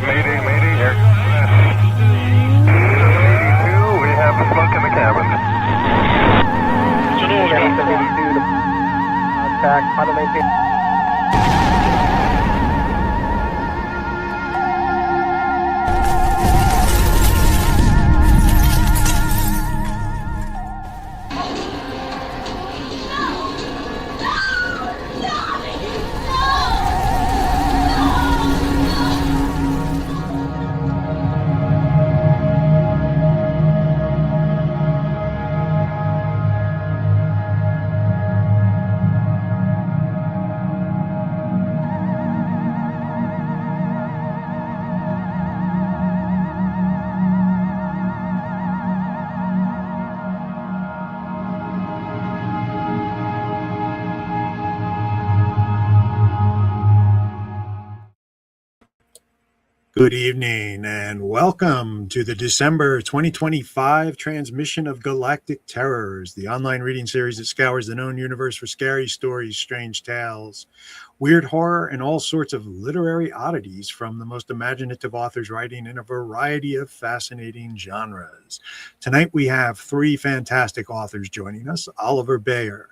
Mayday, mayday, aircraft. 782, we have smoke in the cabin. Channel 782, contact, pilot maintain. Good evening and welcome to the December 2025 transmission of Galactic Terrors, the online reading series that scours the known universe for scary stories, strange tales, weird horror, and all sorts of literary oddities from the most imaginative authors writing in a variety of fascinating genres. Tonight we have three fantastic authors joining us: Oliver Bayer,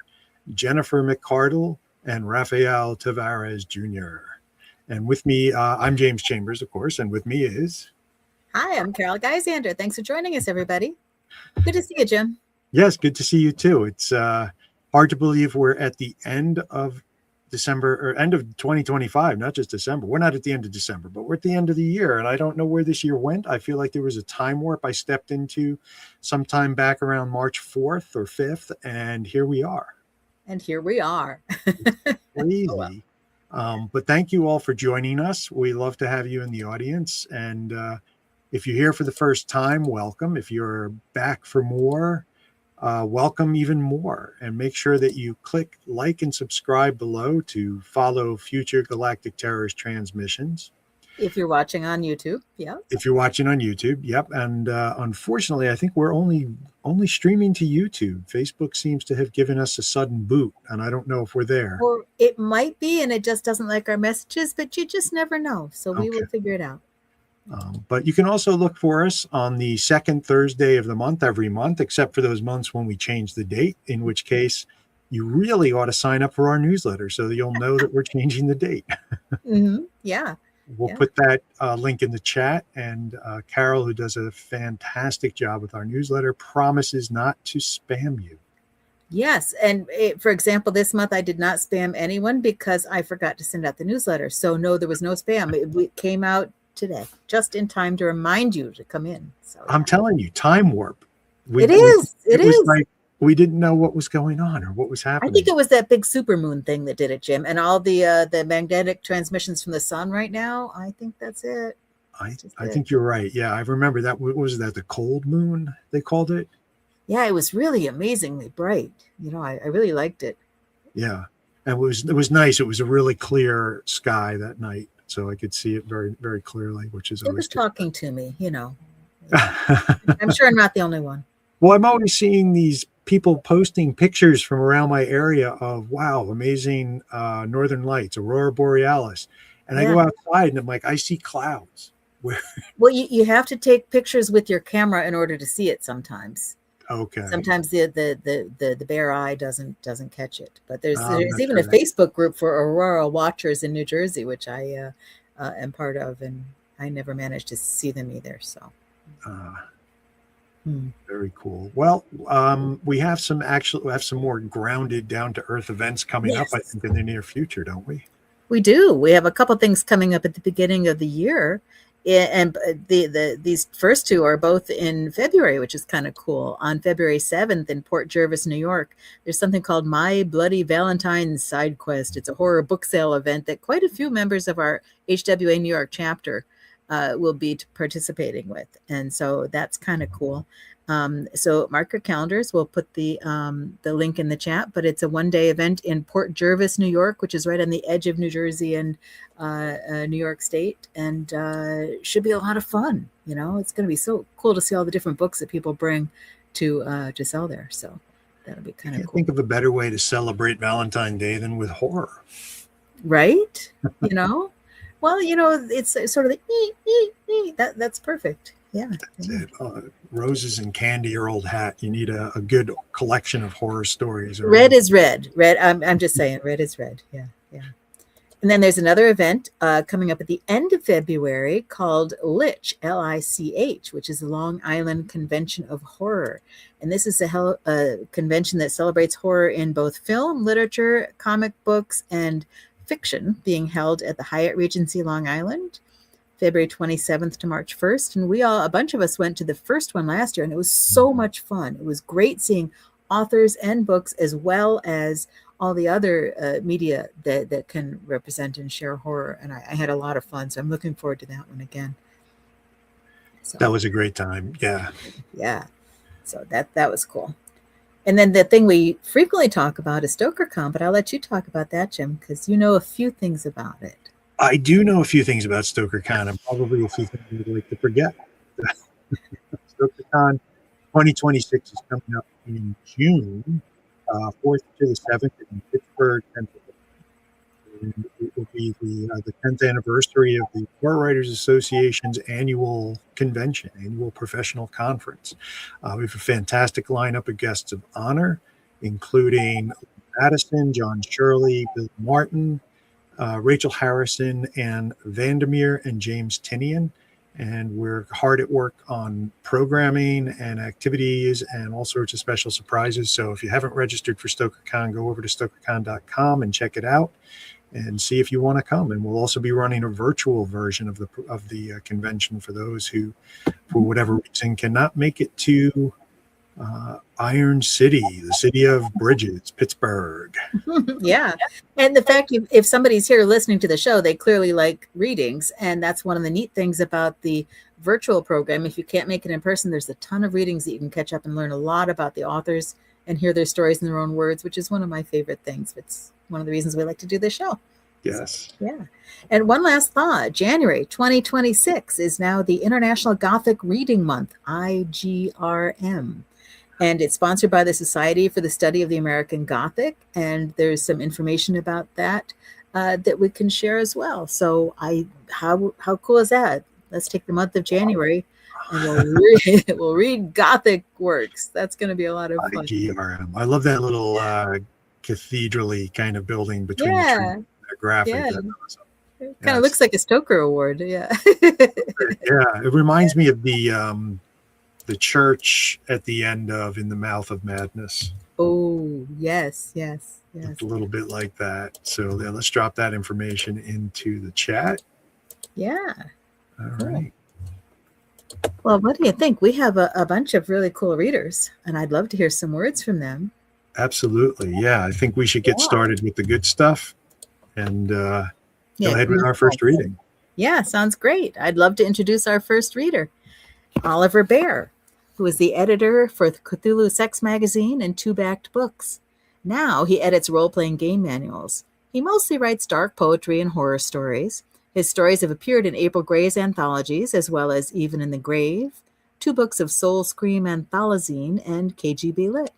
Jennifer McCardle, and Rafael Tavares Jr. And with me, I'm James Chambers, of course, and with me is... Hi, I'm Carol Geisander. Thanks for joining us, everybody. Good to see you, Jim. Yes, good to see you too. It's hard to believe we're at the end of December, or end of 2025, not just December. We're not at the end of December, but we're at the end of the year, and I don't know where this year went. I feel like there was a time warp I stepped into sometime back around March 4th or 5th, and here we are. And here we are. Crazy. Oh, well. But thank you all for joining us. We love to have you in the audience. And if you're here for the first time, welcome. If you're back for more, welcome even more. And make sure that you click like and subscribe below to follow future Galactic Terrors transmissions. If you're watching on YouTube, yeah. If you're watching on YouTube, yep. And unfortunately, I think we're only streaming to YouTube. Facebook seems to have given us a sudden boot, and I don't know if we're there. Or it might be, and it just doesn't like our messages, but you just never know. So we will figure it out. But you can also look for us on the second Thursday of the month every month, except for those months when we change the date, in which case you really ought to sign up for our newsletter so that you'll know that we're changing the date. Mm-hmm. Yeah. We'll put that link in the chat, and Carol, who does a fantastic job with our newsletter, promises not to spam you. Yes. And for example, this month I did not spam anyone because I forgot to send out the newsletter. So no, there was no spam. It came out today, just in time to remind you to come in. So I'm telling you, time warp. It is. Like we didn't know what was going on or what was happening. I think it was that big supermoon thing that did it, Jim, and all the magnetic transmissions from the sun right now. I think that's it. I think you're right. Yeah, I remember that. What was that? The cold moon, they called it? Yeah, it was really amazingly bright. You know, I really liked it. Yeah, and it was nice. It was a really clear sky that night, so I could see it very, very clearly, which is it always was talking to me, you know. I'm sure I'm not the only one. Well, I'm always seeing these people posting pictures from around my area of, wow, amazing northern lights, aurora borealis. And I go outside and I'm like, I see clouds. Well, you have to take pictures with your camera in order to see it sometimes. Okay. Sometimes the bare eye doesn't catch it. But there's even a Facebook group for aurora watchers in New Jersey, which I am part of, and I never managed to see them either. So very cool. Well, we have some more grounded, down to earth events coming up, I think, in the near future, don't we? We do. We have a couple things coming up at the beginning of the year, and these first two are both in February, which is kind of cool. On February 7th in Port Jervis, New York, there's something called My Bloody Valentine's Side Quest. It's a horror book sale event that quite a few members of our HWA New York chapter will be participating with. And so that's kind of cool. So mark your calendars. We'll put the link in the chat, but it's a one-day event in Port Jervis, New York, which is right on the edge of New Jersey and New York State, and should be a lot of fun. You know, it's going to be so cool to see all the different books that people bring to sell there. So that'll be kind of cool. Think of a better way to celebrate Valentine's Day than with horror, right? You know. Well, it's sort of the that's perfect. Yeah. That's Yeah. it. Roses and candy or old hat. You need a good collection of horror stories. Red is red. Red. I'm just saying, red is red. Yeah. Yeah. And then there's another event coming up at the end of February called Lich, Lich, which is the Long Island Convention of Horror. And this is a convention that celebrates horror in both film, literature, comic books, and fiction, being held at the Hyatt Regency Long Island, February 27th to March 1st. And a bunch of us went to the first one last year, and it was so much fun. It was great seeing authors and books as well as all the other media that can represent and share horror. And I had a lot of fun. So I'm looking forward to that one again. So, That was a great time. Yeah. yeah. So that was cool. And then the thing we frequently talk about is StokerCon, but I'll let you talk about that, Jim, because you know a few things about it. I do know a few things about StokerCon, and probably a few things I'd like to forget. StokerCon 2026 is coming up in June, 4th to the 7th in Pittsburgh, Pennsylvania. And it will be the 10th anniversary of the Horror Writers Association's annual convention, annual professional conference. We have a fantastic lineup of guests of honor, including Madison, John Shirley, Bill Martin, Rachel Harrison, and Vandermeer and James Tinian. And we're hard at work on programming and activities and all sorts of special surprises. So if you haven't registered for StokerCon, go over to stokercon.com and check it out and see if you want to come. And we'll also be running a virtual version of the convention for those who, for whatever reason, cannot make it to Iron City, the city of bridges, Pittsburgh. Yeah. And the fact if somebody's here listening to the show, they clearly like readings. And that's one of the neat things about the virtual program. If you can't make it in person, there's a ton of readings that you can catch up and learn a lot about the authors and hear their stories in their own words, which is one of my favorite things. It's one of the reasons we like to do this show. Yes. So, yeah. And one last thought, January 2026 is now the International Gothic Reading Month, IGRM. And it's sponsored by the Society for the Study of the American Gothic. And there's some information about that that we can share as well. So how cool is that? Let's take the month of January and we'll read Gothic works. That's going to be a lot of fun. IGRM. I love that little cathedral-y kind of building between the trees. That graphic. Yeah. That's awesome. It kind of looks like a Stoker Award. Yeah. Yeah. It reminds me of the church at the end of In the Mouth of Madness. Oh, yes. It's a little bit like that. So let's drop that information into the chat. Yeah. All right. Well, what do you think? We have a bunch of really cool readers, and I'd love to hear some words from them. Absolutely. Yeah. I think we should get started with the good stuff and go ahead with our first reading. Yeah, sounds great. I'd love to introduce our first reader, Oliver Bear, who is the editor for Cthulhu Sex Magazine and two backed books. Now he edits role-playing game manuals. He mostly writes dark poetry and horror stories. His stories have appeared in April Gray's anthologies, as well as Even in the Grave, two books of Soul Scream Anthologine, and KGB Lit.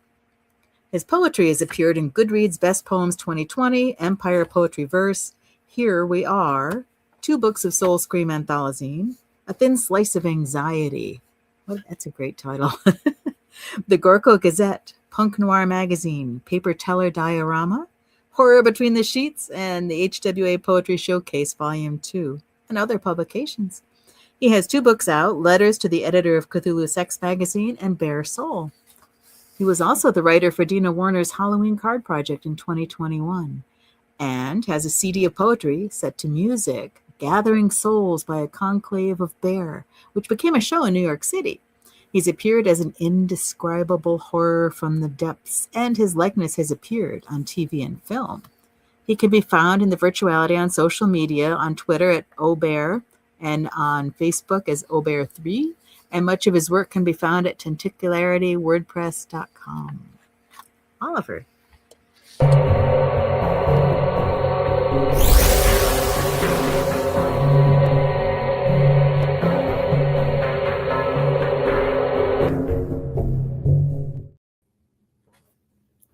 His poetry has appeared in Goodreads Best Poems 2020, Empire Poetry Verse, Here We Are, two books of Soul Scream Anthologine, A Thin Slice of Anxiety. Oh, that's a great title. The Gorko Gazette, Punk Noir Magazine, Paper Teller Diorama, Horror Between the Sheets, and the HWA Poetry Showcase Volume 2, and other publications. He has two books out, Letters to the Editor of Cthulhu Sex Magazine and Bare Soul. He was also the writer for Dina Warner's Halloween Card Project in 2021, and has a CD of poetry set to music, Gathering Souls by a Conclave of Bear, which became a show in New York City. He's appeared as an indescribable horror from the depths, and his likeness has appeared on TV and film. He can be found in the virtuality on social media, on Twitter at Obear, and on Facebook as Obear3, and much of his work can be found at tentacularity.wordpress.com. Oliver.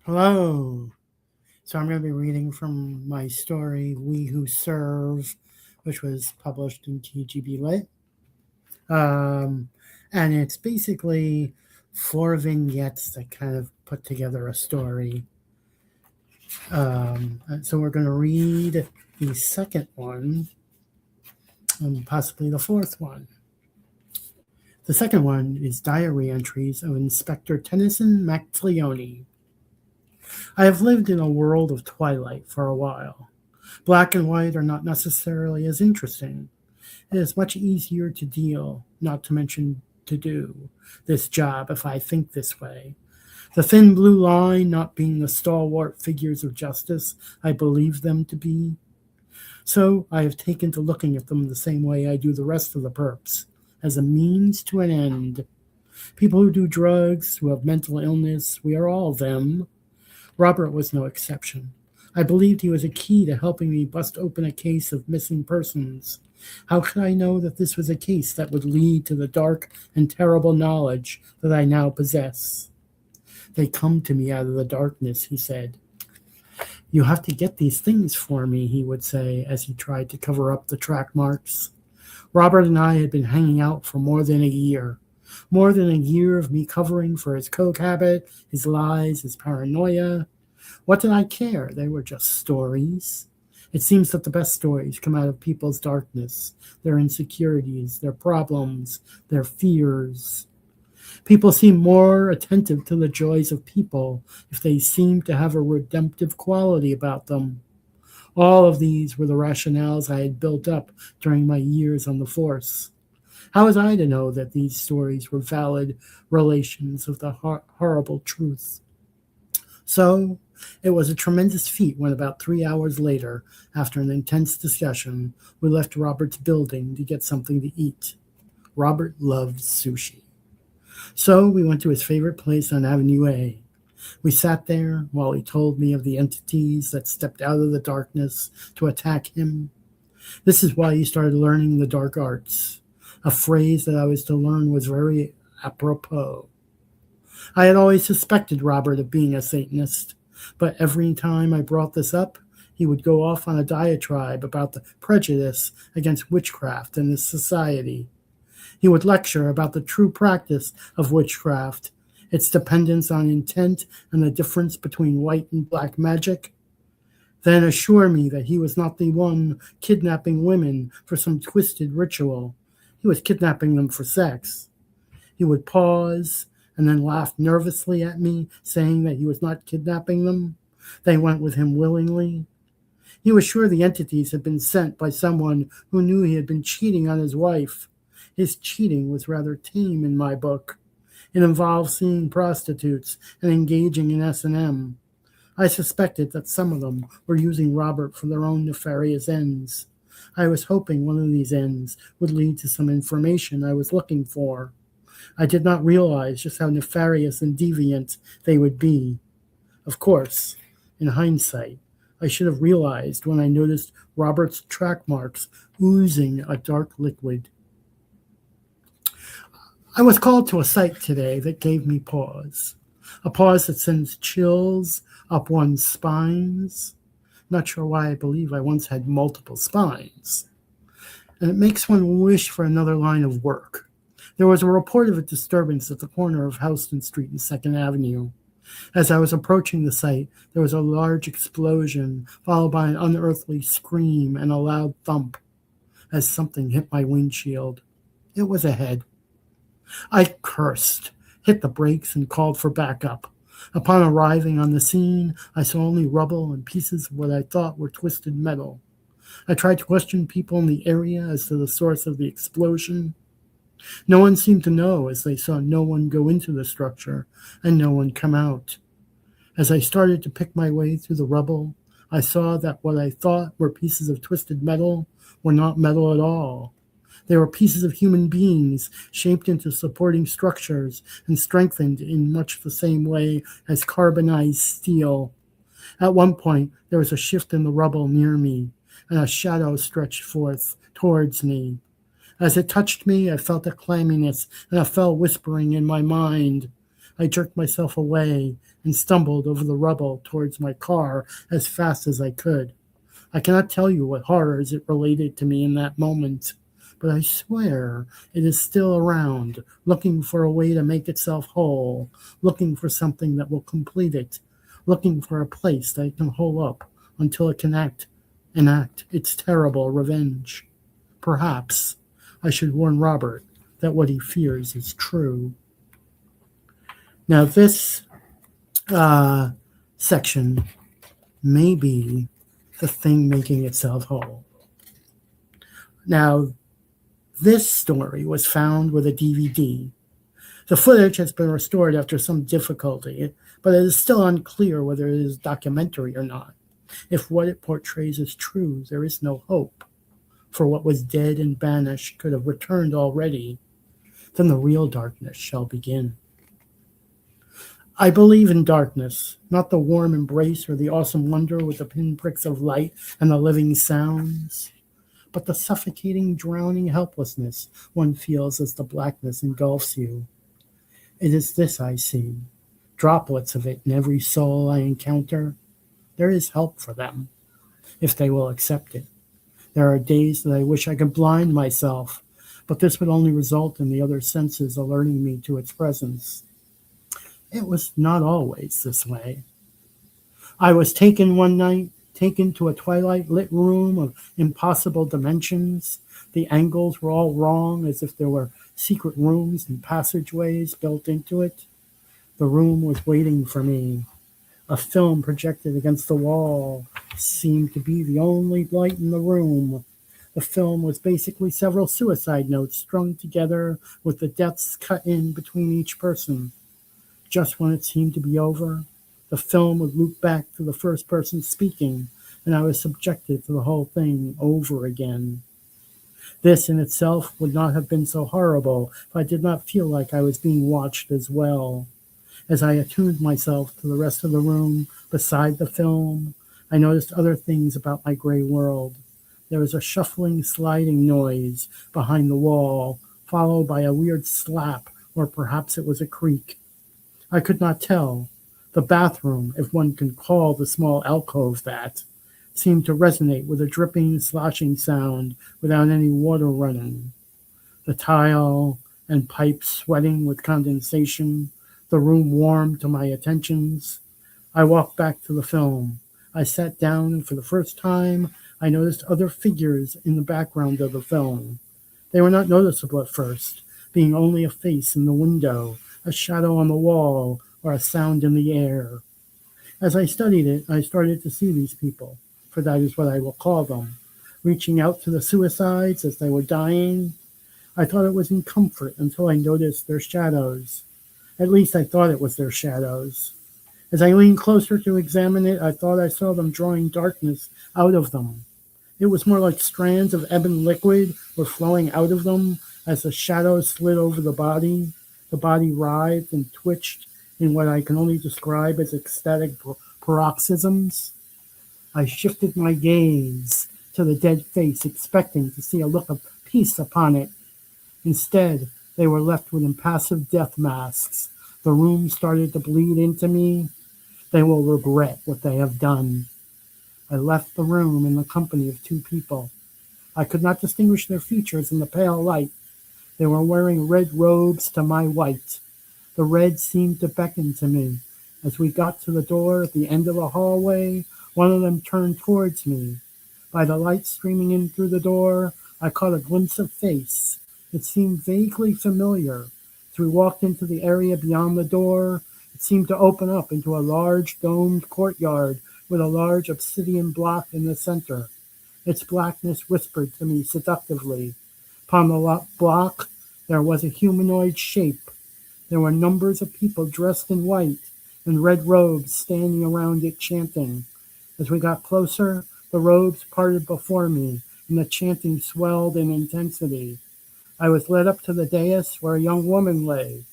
Hello. So I'm going to be reading from my story, We Who Serve, which was published in TGB Lit. And it's basically 4 vignettes that kind of put together a story. So we're going to read the second one and possibly the fourth one. The second one is Diary Entries of Inspector Tennyson Macleone. I have lived in a world of twilight for a while. Black and white are not necessarily as interesting. It is much easier to deal, not to mention to do, this job if I think this way. The thin blue line not being the stalwart figures of justice I believe them to be. So I have taken to looking at them the same way I do the rest of the perps, as a means to an end. People who do drugs, who have mental illness, we are all them. Robert was no exception. I believed he was a key to helping me bust open a case of missing persons. How could I know that this was a case that would lead to the dark and terrible knowledge that I now possess? They come to me out of the darkness, he said. You have to get these things for me, he would say as he tried to cover up the track marks. Robert and I had been hanging out for more than a year. More than a year of me covering for his coke habit, his lies, his paranoia. What did I care? They were just stories. It seems that the best stories come out of people's darkness, their insecurities, their problems, their fears. People seem more attentive to the joys of people if they seem to have a redemptive quality about them. All of these were the rationales I had built up during my years on the force. How was I to know that these stories were valid relations of the horrible truth? So, it was a tremendous feat when about 3 hours later, after an intense discussion, we left Robert's building to get something to eat. Robert loved sushi. So we went to his favorite place on Avenue A. We sat there while he told me of the entities that stepped out of the darkness to attack him. This is why he started learning the dark arts. A phrase that I was to learn was very apropos. I had always suspected Robert of being a Satanist, but every time I brought this up, he would go off on a diatribe about the prejudice against witchcraft in this society. He would lecture about the true practice of witchcraft, its dependence on intent and the difference between white and black magic. Then assure me that he was not the one kidnapping women for some twisted ritual. He was kidnapping them for sex. He would pause and then laugh nervously at me, saying that he was not kidnapping them. They went with him willingly. He was sure the entities had been sent by someone who knew he had been cheating on his wife. His cheating was rather tame in my book. It involved seeing prostitutes and engaging in S&M. I suspected that some of them were using Robert for their own nefarious ends. I was hoping one of these ends would lead to some information I was looking for. I did not realize just how nefarious and deviant they would be. Of course, in hindsight, I should have realized when I noticed Robert's track marks oozing a dark liquid. I was called to a site today that gave me pause. A pause that sends chills up one's spines. Not sure why I believe I once had multiple spines. And it makes one wish for another line of work. There was a report of a disturbance at the corner of Houston Street and 2nd Avenue. As I was approaching the site, there was a large explosion, followed by an unearthly scream and a loud thump as something hit my windshield. It was a head. I cursed, hit the brakes, and called for backup. Upon arriving on the scene, I saw only rubble and pieces of what I thought were twisted metal. I tried to question people in the area as to the source of the explosion. No one seemed to know, as they saw no one go into the structure and no one come out. As I started to pick my way through the rubble, I saw that what I thought were pieces of twisted metal were not metal at all. They were pieces of human beings shaped into supporting structures and strengthened in much the same way as carbonized steel. At one point, there was a shift in the rubble near me, and a shadow stretched forth towards me. As it touched me, I felt a clamminess and a fell whispering in my mind. I jerked myself away and stumbled over the rubble towards my car as fast as I could. I cannot tell you what horrors it related to me in that moment, but I swear it is still around, looking for a way to make itself whole, looking for something that will complete it, looking for a place that it can hold up until it can enact its terrible revenge. Perhaps I should warn Robert that what he fears is true. Now, this section may be the thing making itself whole. Now, this story was found with a DVD. The footage has been restored after some difficulty, but it is still unclear whether it is documentary or not. If what it portrays is true, there is no hope, for what was dead and banished could have returned already. Then the real darkness shall begin. I believe in darkness, not the warm embrace or the awesome wonder with the pinpricks of light and the living sounds, but the suffocating, drowning helplessness one feels as the blackness engulfs you. It is this I see, droplets of it in every soul I encounter. There is help for them, if they will accept it. There are days that I wish I could blind myself, but this would only result in the other senses alerting me to its presence. It was not always this way. I was taken one night, taken to a twilight-lit room of impossible dimensions. The angles were all wrong, as if there were secret rooms and passageways built into it. The room was waiting for me. A film projected against the wall seemed to be the only light in the room. The film was basically several suicide notes strung together with the deaths cut in between each person. Just when it seemed to be over, the film would loop back to the first person speaking, and I was subjected to the whole thing over again. This in itself would not have been so horrible if I did not feel like I was being watched as well. As I attuned myself to the rest of the room beside the film, I noticed other things about my gray world. There was a shuffling, sliding noise behind the wall, followed by a weird slap, or perhaps it was a creak. I could not tell. The bathroom, if one can call the small alcove that, seemed to resonate with a dripping, sloshing sound without any water running. The tile and pipes sweating with condensation, the room warm to my attentions. I walked back to the film. I sat down, and for the first time, I noticed other figures in the background of the film. They were not noticeable at first, being only a face in the window, a shadow on the wall, or a sound in the air. As I studied it, I started to see these people, for that is what I will call them, reaching out to the suicides as they were dying. I thought it was in comfort until I noticed their shadows. At least I thought it was their shadows. As I leaned closer to examine it, I thought I saw them drawing darkness out of them. It was more like strands of ebon liquid were flowing out of them as the shadows slid over the body. The body writhed and twitched in what I can only describe as ecstatic paroxysms. I shifted my gaze to the dead face, expecting to see a look of peace upon it. Instead, they were left with impassive death masks. The room started to bleed into me. They will regret what they have done. I left the room in the company of two people. I could not distinguish their features in the pale light. They were wearing red robes to my white. The red seemed to beckon to me. As we got to the door at the end of the hallway, one of them turned towards me. By the light streaming in through the door, I caught a glimpse of face. It seemed vaguely familiar. As we walked into the area beyond the door, it seemed to open up into a large domed courtyard with a large obsidian block in the center. Its blackness whispered to me seductively. Upon the block, there was a humanoid shape. There were numbers of people dressed in white and red robes standing around it chanting. As we got closer, the robes parted before me, and the chanting swelled in intensity. I was led up to the dais where a young woman lay.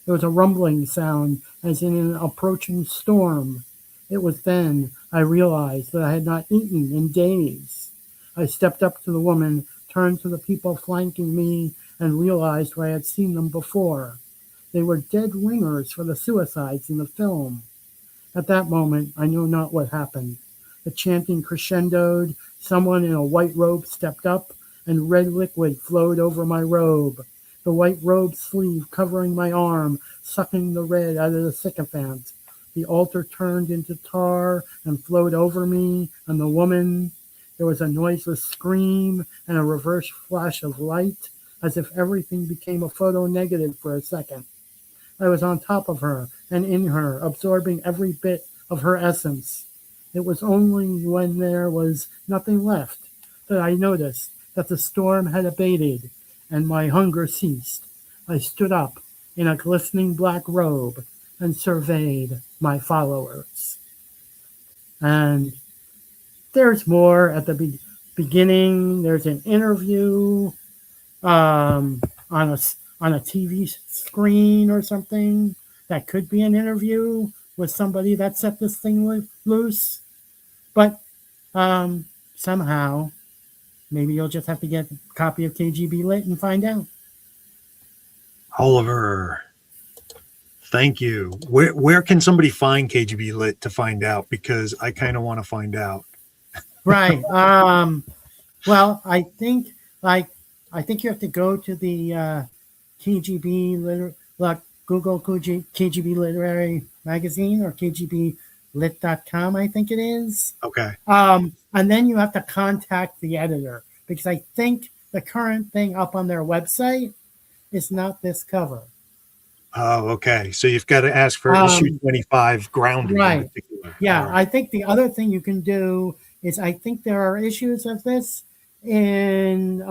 There was a rumbling sound as in an approaching storm. It was then I realized that I had not eaten in days. I stepped up to the woman, turned to the people flanking me, and realized where I had seen them before. They were dead ringers for the suicides in the film. At that moment, I know not what happened. The chanting crescendoed. Someone in a white robe stepped up, and red liquid flowed over my robe. The white robe sleeve covering my arm, sucking the red out of the sycophant. The altar turned into tar and flowed over me and the woman. There was a noiseless scream and a reverse flash of light, as if everything became a photo negative for a second. I was on top of her and in her, absorbing every bit of her essence. It was only when there was nothing left that I noticed that the storm had abated and my hunger ceased. I stood up in a glistening black robe and surveyed my followers. And there's more at the beginning. There's an interview on a TV screen or something that could be an interview with somebody that set this thing loose. But somehow, maybe you'll just have to get a copy of KGB Lit and find out. Oliver, thank you. Where can somebody find KGB Lit to find out? Because I kind of want to find out. Right. Well, I think you have to go to the KGB Google KGB Literary Magazine or KGBlit.com, I think it is. Okay. And then you have to contact the editor, because I think the current thing up on their website is not this cover. Oh, okay. So you've got to ask for issue 25 grounding. Right. In particular. Yeah. Right. I think the other thing you can do is, I think there are issues of this in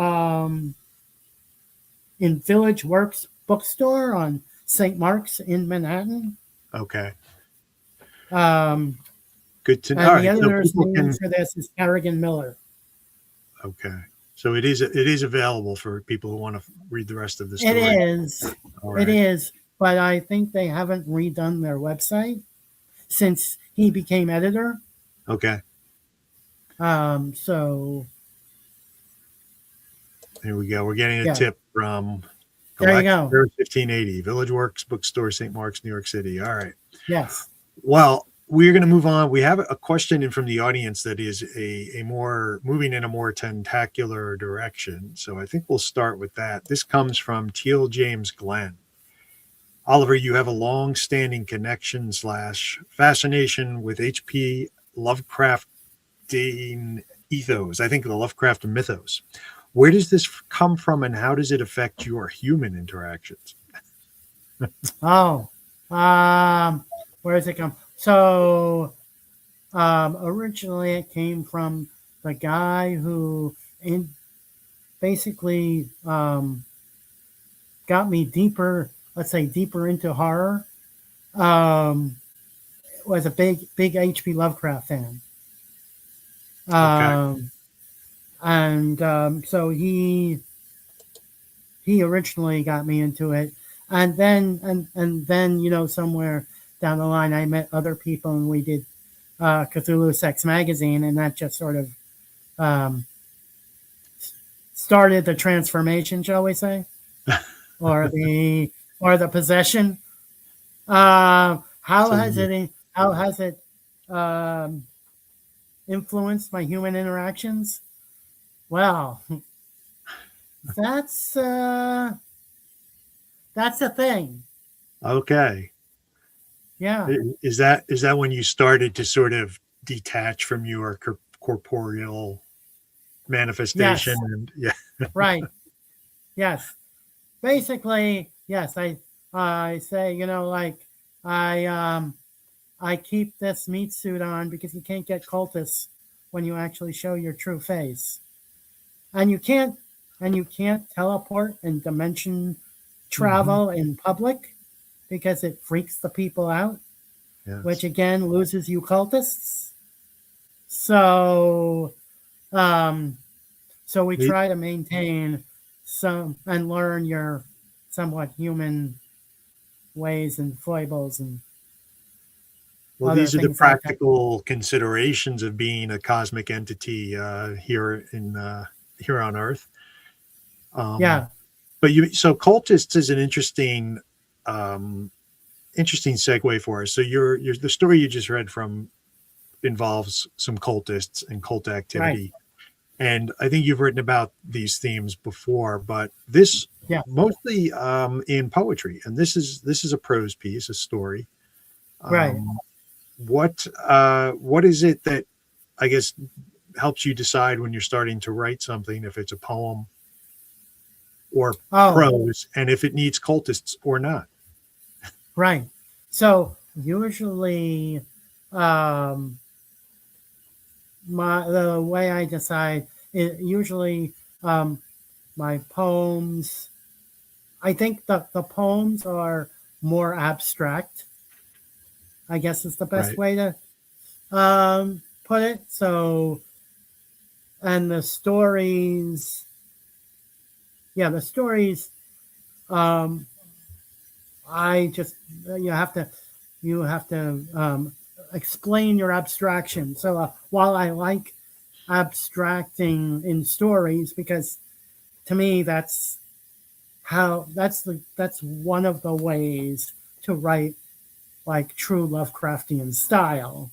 Village Works bookstore on St. Mark's in Manhattan. Okay. Good to know. And the editor's name for this is Harrigan Miller. Okay. So it is available for people who want to read the rest of the story. It is. Right. It is. But I think they haven't redone their website since he became editor. Okay. So here we go. We're getting a tip from Galactic Terrors 1580, Village Works Bookstore, St. Mark's, New York City. All right. Yes. Well, we're going to move on. We have a question in from the audience that is a more moving in a more tentacular direction. So I think we'll start with that. This comes from Teal James Glenn. Oliver, you have a long-standing connection / fascination with H.P. Lovecraftian ethos. I think the Lovecraft mythos. Where does this come from, and how does it affect your human interactions? Where does it come? So originally it came from the guy who basically got me deeper into horror. Was a big H.P. Lovecraft fan. Okay. So he originally got me into it, and then somewhere down the line I met other people and we did Cthulhu Sex Magazine, and that just sort of started the transformation, shall we say, or the possession. How has it influenced my human interactions? Well, that's a thing. Okay. Yeah. Is that when you started to sort of detach from your corporeal manifestation? Yes. And yeah. Right. Yes. Basically, yes. I say, I keep this meat suit on because you can't get cultists when you actually show your true face. And you can't teleport and dimension travel in public because it freaks the people out, yes. Which again loses you cultists. So we try to maintain some and learn your somewhat human ways and foibles and. Well, these are the practical considerations of being a cosmic entity here on Earth. Yeah. But so cultists is an interesting segue for us. So the story you just read from involves some cultists and cult activity. And I think you've written about these themes before, but this Yeah. mostly in poetry. And this is a prose piece, a story. Right. What is it that I guess helps you decide when you're starting to write something, if it's a poem or Oh, prose, and if it needs cultists or not? right. So usually, um, the way I decide is usually my poems. I think the poems are more abstract. I guess is the best Right. way to put it. So, and the stories, yeah, the stories. Um, I just you have to explain your abstraction. So while I like abstracting in stories, because to me that's that's one of the ways to write like true Lovecraftian style,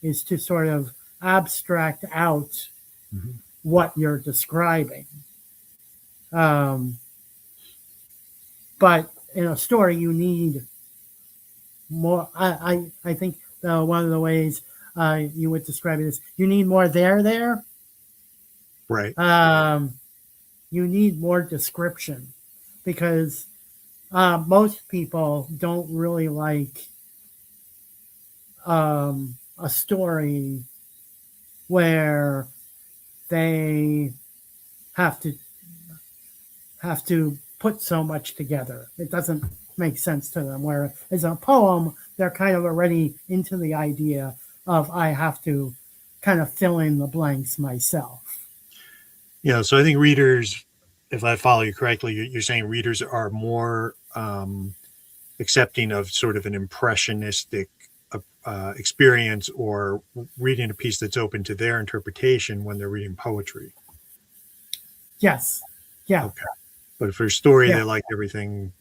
is to sort of abstract out Mhm. what you're describing. Um, but in a story, you need more. I think one of the ways you would describe it is you need more there. Right. Um, you need more description, because most people don't really like a story where they have to put so much together. It doesn't make sense to them. Whereas a poem, they're kind of already into the idea of I have to kind of fill in the blanks myself. So I think readers, if I follow you correctly, you're saying readers are more accepting of sort of an impressionistic experience, or reading a piece that's open to their interpretation when they're reading poetry. Yes. Yeah. Okay. But for a story, Yeah. they like everything,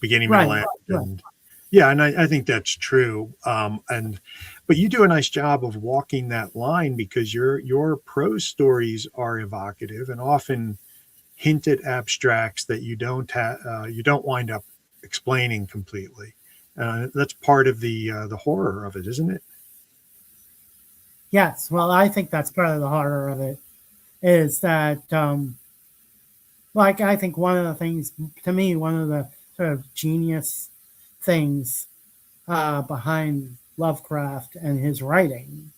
beginning, Right. middle, end. Right. And yeah, and I think that's true. But you do a nice job of walking that line, because your prose stories are evocative and often hint at abstracts that you don't wind up explaining completely. That's part of the horror of it, isn't it? Yes. Well, I think that's part of the horror of it, is that like I think one of the things, to me, one of the sort of genius things behind Lovecraft and his writing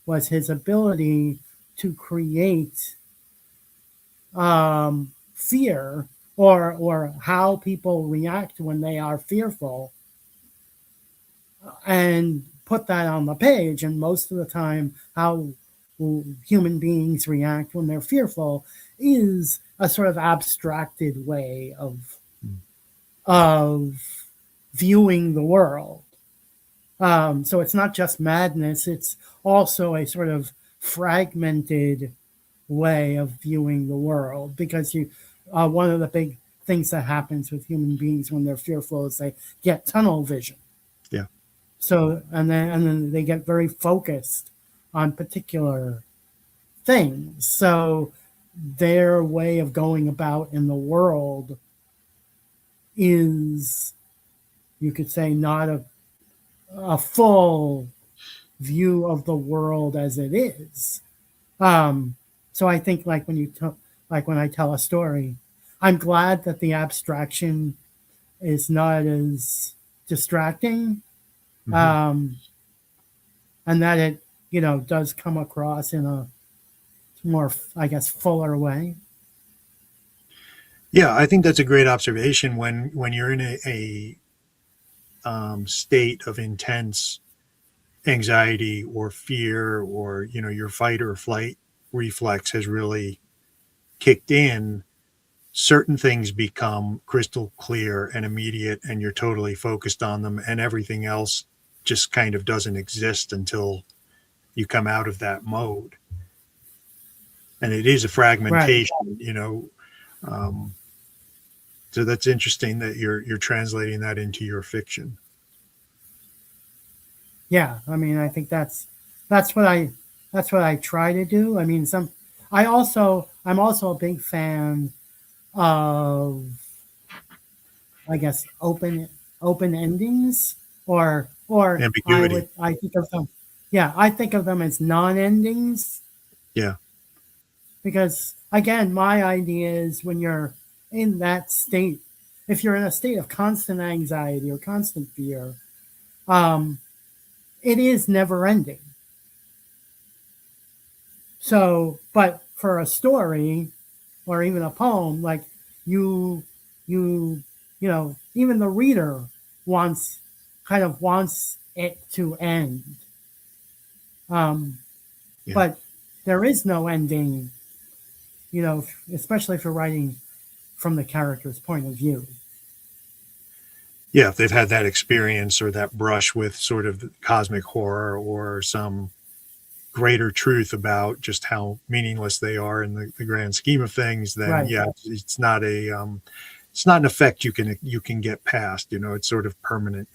was his ability to create fear, or how people react when they are fearful, and put that on the page. And most of the time, how human beings react when they're fearful is a sort of abstracted way of viewing the world. So it's not just madness, it's also a sort of fragmented way of viewing the world, because one of the big things that happens with human beings when they're fearful is they get tunnel vision. Yeah. So and then they get very focused on particular things. So their way of going about in the world is, you could say, not a full view of the world as it is. So I think like when I tell a story, I'm glad that the abstraction is not as distracting, Mm-hmm. and that it does come across in a more, I guess, fuller way. Yeah, I think that's a great observation. When you're in a state of intense anxiety or fear, or your fight or flight reflex has really kicked in, certain things become crystal clear and immediate, and you're totally focused on them, and everything else just kind of doesn't exist until you come out of that mode. And it is a Right. fragmentation. um, so that's interesting that you're translating that into your fiction. Yeah. I mean, I think that's that's what I try to do. I mean, I'm also a big fan of, I guess, open endings, or Ambiguity. I think of them, yeah, I think of them as non-endings, Yeah. because again, my idea is when you're in that state, if you're in a state of constant anxiety or constant fear, um, it is never ending. So, but for a story or even a poem, like you, you, even the reader wants it to end. Um, Yeah. but there is no ending, especially if you're writing from the character's point of view. Yeah, if they've had that experience or that brush with sort of cosmic horror or some greater truth about just how meaningless they are in the grand scheme of things, then Right. yeah, it's not it's not an effect you can get past. It's sort of permanent.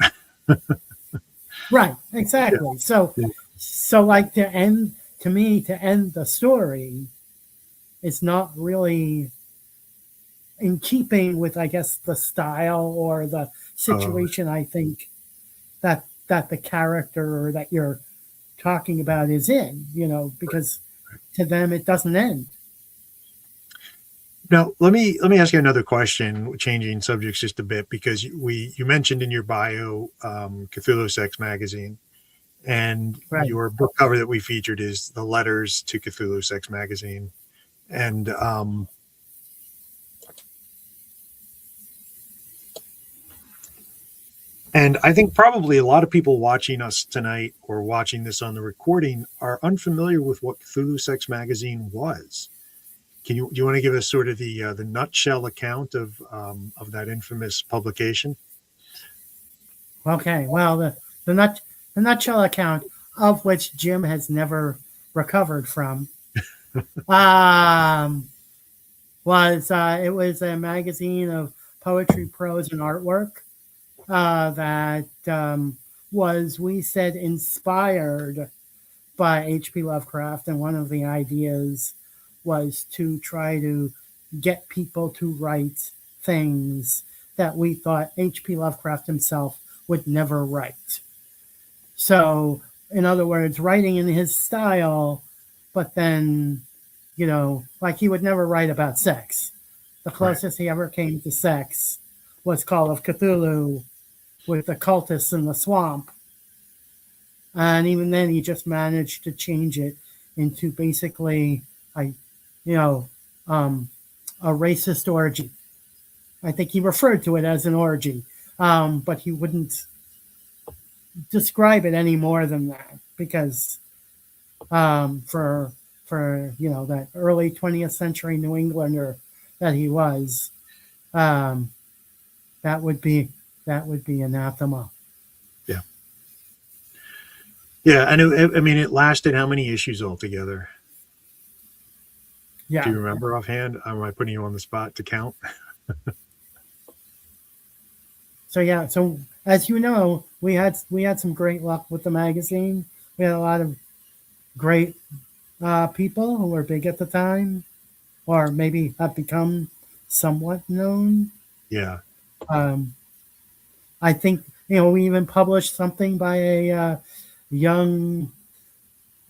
Right. Exactly. So, Yeah. like to me, to end the story is not really in keeping with, I guess, the style or the Oh, situation. I think that the character that you're talking about is in, because to them it doesn't end. now let me ask you another question, changing subjects just a bit, because you mentioned in your bio Cthulhu Sex Magazine, and Right. your book cover that we featured is the letters to Cthulhu Sex Magazine, and and I think probably a lot of people watching us tonight or watching this on the recording are unfamiliar with what Cthulhu Sex Magazine was. Do you want to give us sort of the nutshell account of that infamous publication? Okay. Well, the nutshell account, of which Jim has never recovered from, um, was it was a magazine of poetry, prose, and artwork that was, we said, inspired by H.P. Lovecraft, and one of the ideas was to try to get people to write things that we thought H.P. Lovecraft himself would never write. So, in other words, writing in his style, but then, like he would never write about sex. The Right. closest he ever came to sex was Call of Cthulhu with the cultists in the swamp. And even then, he just managed to change it into basically a, you know, um, a racist orgy. I think he referred to it as an orgy, but he wouldn't describe it any more than that, because for that early 20th century New Englander that he was, um, that would be anathema. Yeah. Yeah. And I mean, it lasted how many issues altogether? Do Yeah. you remember offhand? Am I putting you on the spot to count? So yeah. So as you know, we had some great luck with the magazine. We had a lot of great people who were big at the time, or maybe have become somewhat known. Yeah. Um, I think we even published something by young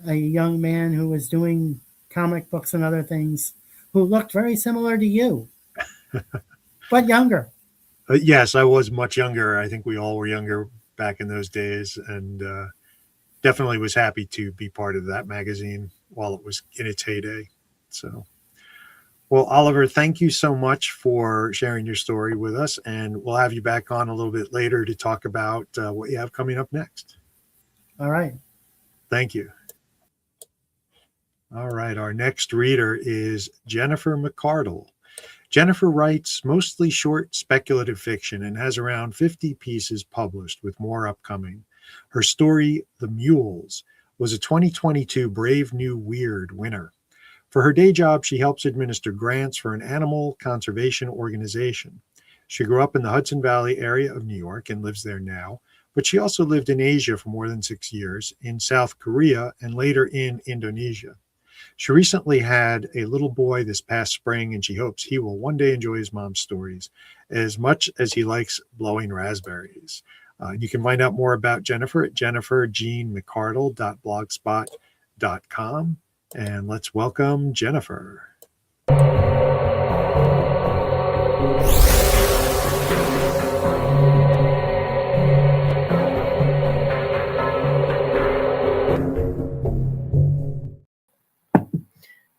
a young man who was doing comic books and other things, who looked very similar to you, but younger. Yes, I was much younger. I think we all were younger back in those days, and definitely was happy to be part of that magazine while it was in its heyday. So, well, Oliver, thank you so much for sharing your story with us, and we'll have you back on a little bit later to talk about what you have coming up next. All right. Thank you. All right, our next reader is Jennifer McCardle. Jennifer writes mostly short speculative fiction and has around 50 pieces published, with more upcoming. Her story, The Mules, was a 2022 Brave New Weird winner. For her day job, she helps administer grants for an animal conservation organization. She grew up in the Hudson Valley area of New York and lives there now, but she also lived in Asia for more than 6 years, in South Korea, and later in Indonesia. She recently had a little boy this past spring, and she hopes he will one day enjoy his mom's stories as much as he likes blowing raspberries. You can find out more about Jennifer at jenniferjeanmcardle.blogspot.com. And let's welcome Jennifer.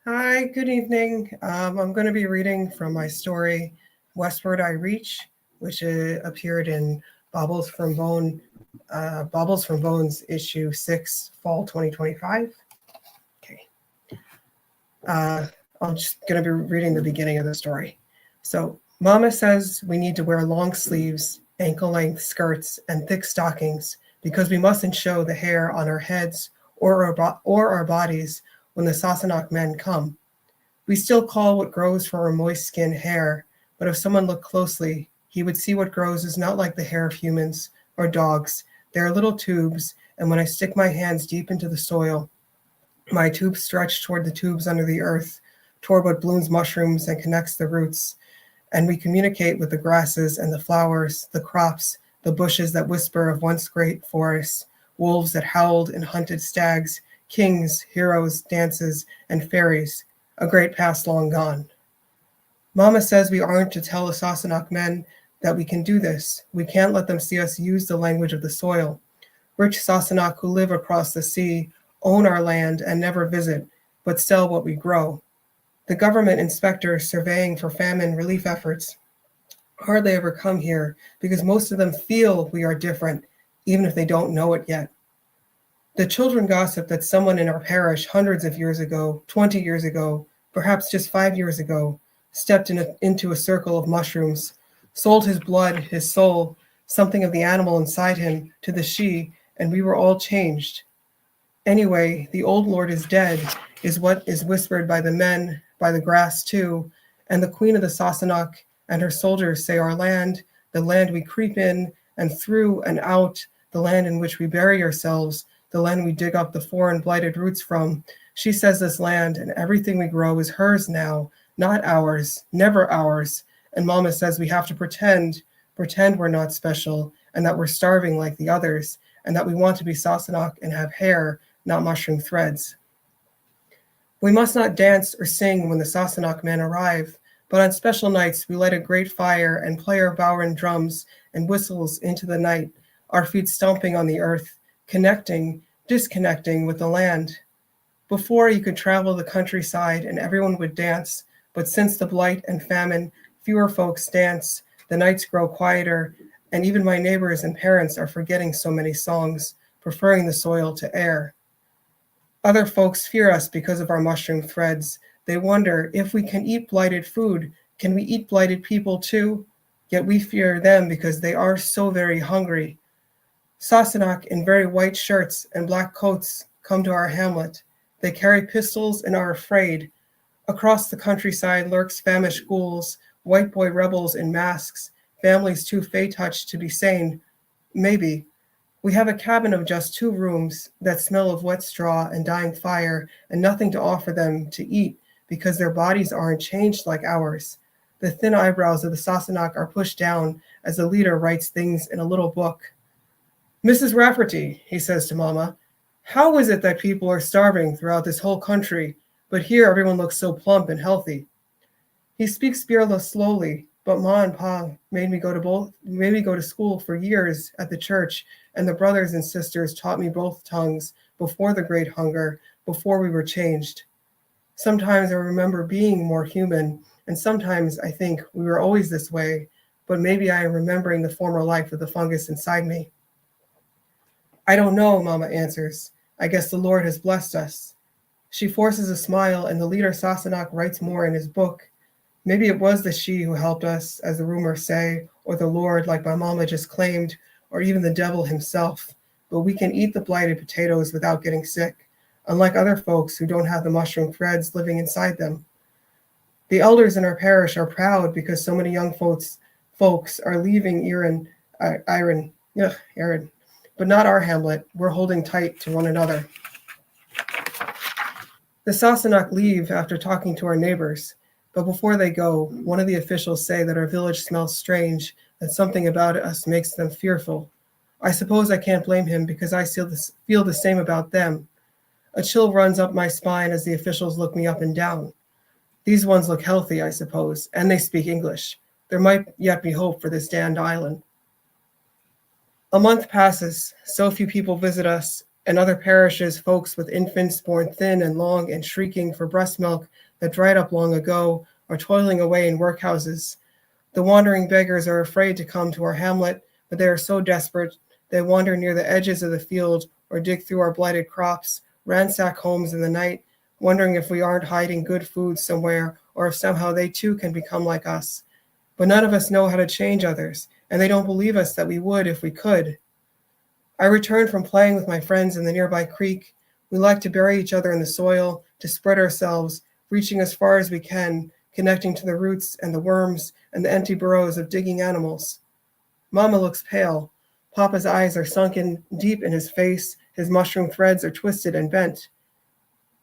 Hi, good evening. I'm going to be reading from my story, Westward I Reach, which appeared in Baubles from Bones issue 6, fall 2025. Okay. I'm just going to be reading the beginning of the story. So, Mama says we need to wear long sleeves, ankle-length skirts, and thick stockings because we mustn't show the hair on our heads or our bodies when the Sassanach men come. We still call what grows from our moist skin hair, but if someone looked closely, he would see what grows is not like the hair of humans or dogs. They are little tubes, and when I stick my hands deep into the soil, my tubes stretch toward the tubes under the earth, toward what blooms mushrooms and connects the roots, and we communicate with the grasses and the flowers, the crops, the bushes that whisper of once great forests, wolves that howled and hunted stags, kings, heroes, dances, and fairies, a great past long gone. Mama says we aren't to tell the Sassanach men that we can do this. We can't let them see us use the language of the soil. Rich Sassanach who live across the sea own our land and never visit, but sell what we grow. The government inspectors surveying for famine relief efforts hardly ever come here because most of them feel we are different, even if they don't know it yet. The children gossip that someone in our parish hundreds of years ago, 20 years ago, perhaps just 5 years ago, stepped into a circle of mushrooms, sold his blood, his soul, something of the animal inside him to the she, and we were all changed. Anyway, the old Lord is dead, is what is whispered by the men, by the grass too, and the queen of the Sassanach and her soldiers say our land, the land we creep in and through and out, the land in which we bury ourselves, the land we dig up the foreign blighted roots from. She says this land and everything we grow is hers now, not ours, never ours. And Mama says we have to pretend we're not special and that we're starving like the others and that we want to be Sassanach and have hair, not mushroom threads. We must not dance or sing when the Sassanach men arrive, but on special nights we light a great fire and play our Bowron drums and whistles into the night, our feet stomping on the earth, connecting, disconnecting with the land. Before you could travel the countryside and everyone would dance, but since the blight and famine, fewer folks dance, the nights grow quieter, and even my neighbors and parents are forgetting so many songs, preferring the soil to air. Other folks fear us because of our mushroom threads. They wonder if we can eat blighted food, can we eat blighted people too? Yet we fear them because they are so very hungry. Sassanach in very white shirts and black coats come to our hamlet. They carry pistols and are afraid. Across the countryside lurks famished ghouls, white boy rebels in masks, families too fey-touched to be sane. Maybe. We have a cabin of just 2 rooms that smell of wet straw and dying fire and nothing to offer them to eat because their bodies aren't changed like ours. The thin eyebrows of the Sassanach are pushed down as the leader writes things in a little book. Mrs. Rafferty, he says to Mama, how is it that people are starving throughout this whole country, but here everyone looks so plump and healthy? He speaks Birla slowly, but Ma and Pa made me go to school for years at the church, and the brothers and sisters taught me both tongues before the Great Hunger, before we were changed. Sometimes I remember being more human, and sometimes I think we were always this way, but maybe I am remembering the former life of the fungus inside me. I don't know, Mama answers. I guess the Lord has blessed us. She forces a smile, and the leader Sassanach writes more in his book. Maybe it was the she who helped us, as the rumors say, or the Lord, like my Mama just claimed, or even the devil himself. But we can eat the blighted potatoes without getting sick, unlike other folks who don't have the mushroom threads living inside them. The elders in our parish are proud because so many young folks are leaving Erin. but not our hamlet. We're holding tight to one another. The Sassenach leave after talking to our neighbors, but before they go, one of the officials say that our village smells strange, that something about us makes them fearful. I suppose I can't blame him because I feel the same about them. A chill runs up my spine as the officials look me up and down. These ones look healthy, I suppose, and they speak English. There might yet be hope for this damned island. A month passes, so few people visit us, and other parishes, folks with infants born thin and long and shrieking for breast milk that dried up long ago, are toiling away in workhouses. The wandering beggars are afraid to come to our hamlet, but they are so desperate they wander near the edges of the field or dig through our blighted crops, ransack homes in the night, wondering if we aren't hiding good food somewhere or if somehow they too can become like us. But none of us know how to change others, and they don't believe us that we would if we could. I returned from playing with my friends in the nearby creek. We like to bury each other in the soil, to spread ourselves, reaching as far as we can, connecting to the roots and the worms and the empty burrows of digging animals. Mama looks pale. Papa's eyes are sunken deep in his face. His mushroom threads are twisted and bent.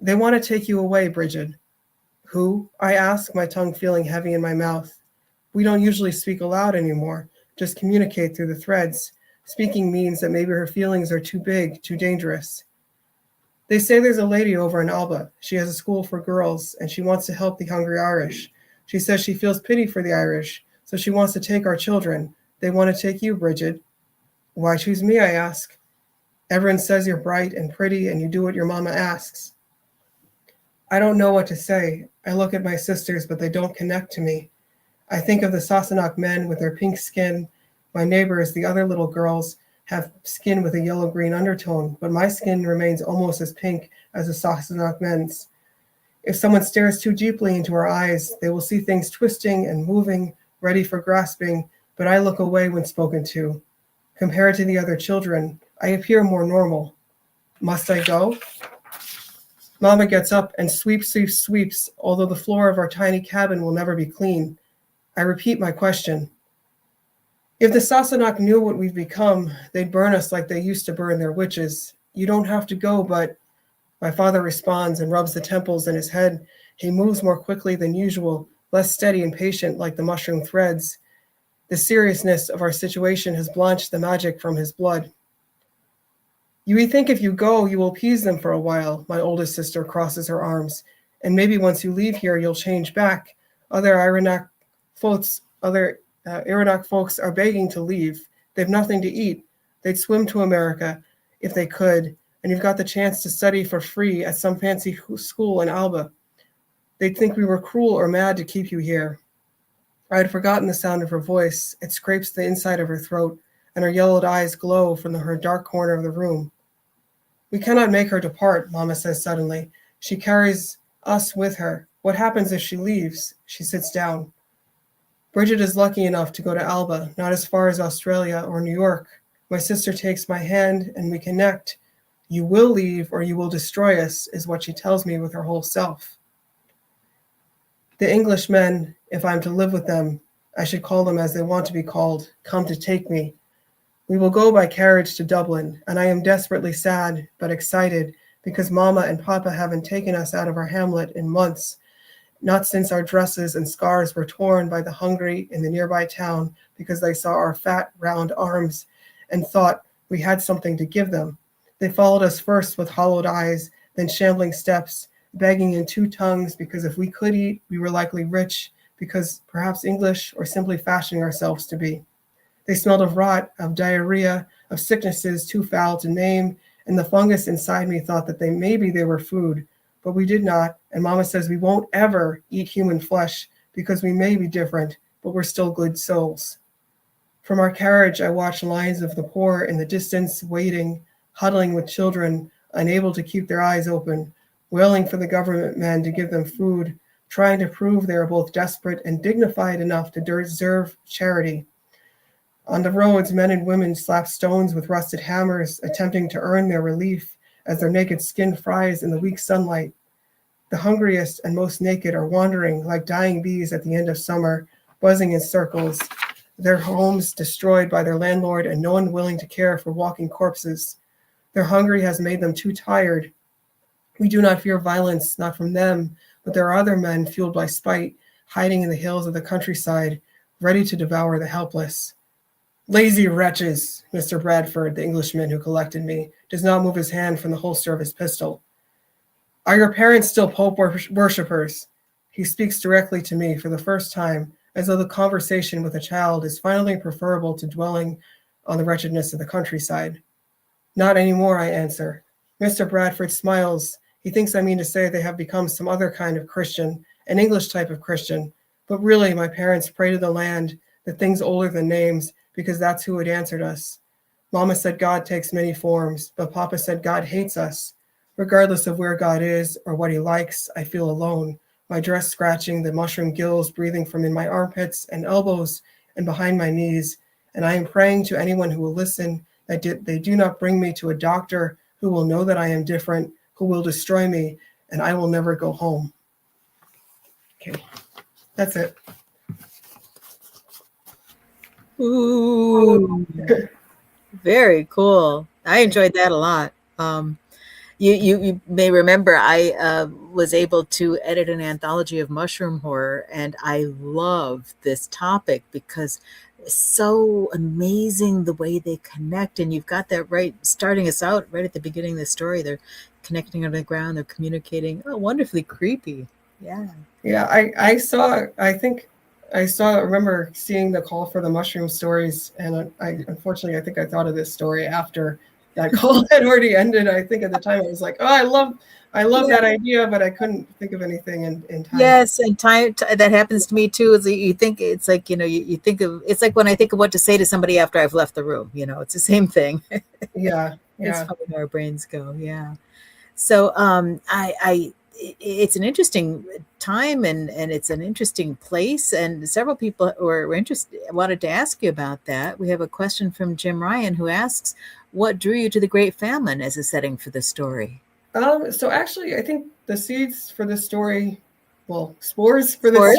They want to take you away, Bridget. Who? I ask, my tongue feeling heavy in my mouth. We don't usually speak aloud anymore, just communicate through the threads. Speaking means that maybe her feelings are too big, too dangerous. They say there's a lady over in Alba. She has a school for girls, and she wants to help the hungry Irish. She says she feels pity for the Irish, so she wants to take our children. They want to take you, Bridget. Why choose me, I ask. Everyone says you're bright and pretty, and you do what your mama asks. I don't know what to say. I look at my sisters, but they don't connect to me. I think of the Sassenach men with their pink skin. My neighbors, the other little girls, have skin with a yellow-green undertone, but my skin remains almost as pink as the Sassenach men's. If someone stares too deeply into our eyes, they will see things twisting and moving, ready for grasping, but I look away when spoken to. Compared to the other children, I appear more normal. Must I go? Mama gets up and sweeps, although the floor of our tiny cabin will never be clean. I repeat my question. If the Sassenach knew what we've become, they'd burn us like they used to burn their witches. You don't have to go, but... My father responds and rubs the temples in his head. He moves more quickly than usual, less steady and patient like the mushroom threads. The seriousness of our situation has blanched the magic from his blood. You think if you go, you will appease them for a while, my oldest sister crosses her arms. And maybe once you leave here, you'll change back. Other Iraq folks are begging to leave. They've nothing to eat. They'd swim to America if they could. And you've got the chance to study for free at some fancy school in Alba. They'd think we were cruel or mad to keep you here. I had forgotten the sound of her voice. It scrapes the inside of her throat, and her yellowed eyes glow from her dark corner of the room. We cannot make her depart, Mama says suddenly. She carries us with her. What happens if she leaves? She sits down. Bridget is lucky enough to go to Alba, not as far as Australia or New York. My sister takes my hand, and we connect. You will leave or you will destroy us, is what she tells me with her whole self. The Englishmen, if I'm to live with them, I should call them as they want to be called, come to take me. We will go by carriage to Dublin, and I am desperately sad but excited because Mama and Papa haven't taken us out of our hamlet in months, not since our dresses and scarves were torn by the hungry in the nearby town because they saw our fat, round arms and thought we had something to give them. They followed us first with hollowed eyes, then shambling steps, begging in two tongues because if we could eat, we were likely rich, because perhaps English or simply fashioning ourselves to be. They smelled of rot, of diarrhea, of sicknesses too foul to name, and the fungus inside me thought that maybe they were food, but we did not, and Mama says we won't ever eat human flesh because we may be different, but we're still good souls. From our carriage, I watch lines of the poor in the distance, waiting, huddling with children, unable to keep their eyes open, wailing for the government men to give them food, trying to prove they are both desperate and dignified enough to deserve charity. On the roads, men and women slap stones with rusted hammers, attempting to earn their relief as their naked skin fries in the weak sunlight. The hungriest and most naked are wandering like dying bees at the end of summer, buzzing in circles, their homes destroyed by their landlord, and no one willing to care for walking corpses. Their hunger has made them too tired. We do not fear violence, not from them, but there are other men fueled by spite, hiding in the hills of the countryside, ready to devour the helpless. Lazy wretches, Mr. Bradford, the Englishman who collected me, does not move his hand from the holster of his pistol. Are your parents still Pope worshippers? He speaks directly to me for the first time, as though the conversation with a child is finally preferable to dwelling on the wretchedness of the countryside. Not anymore, I answer. Mr. Bradford smiles. He thinks I mean to say they have become some other kind of Christian, an English type of Christian. But really, my parents pray to the land, the things older than names, because that's who had answered us. Mama said God takes many forms, but Papa said God hates us. Regardless of where God is or what he likes, I feel alone, my dress scratching, the mushroom gills breathing from in my armpits and elbows and behind my knees. And I am praying to anyone who will listen that they do not bring me to a doctor who will know that I am different, who will destroy me, and I will never go home. Okay, that's it. Ooh, very cool. I enjoyed that a lot. You may remember I was able to edit an anthology of mushroom horror, and I love this topic because it's so amazing the way they connect. And you've got that right, starting us out right at the beginning of the story. They're connecting on the ground, they're communicating. Oh, wonderfully creepy. Yeah. Yeah, I remember seeing the call for the mushroom stories, and unfortunately, I think I thought of this story after that call had already ended. I think at the time I was like, oh, I love that idea, but I couldn't think of anything in time. Yes, and time that happens to me too. Is that you think it's like you think of it's like when I think of what to say to somebody after I've left the room. It's the same thing. Yeah. It's funny how our brains go. Yeah. So it's an interesting time and it's an interesting place, and several people were interested wanted to ask you about that. We have a question from Jim Ryan who asks, "What drew you to the Great Famine as a setting for the story?" So actually, I think the seeds for this story, spores for this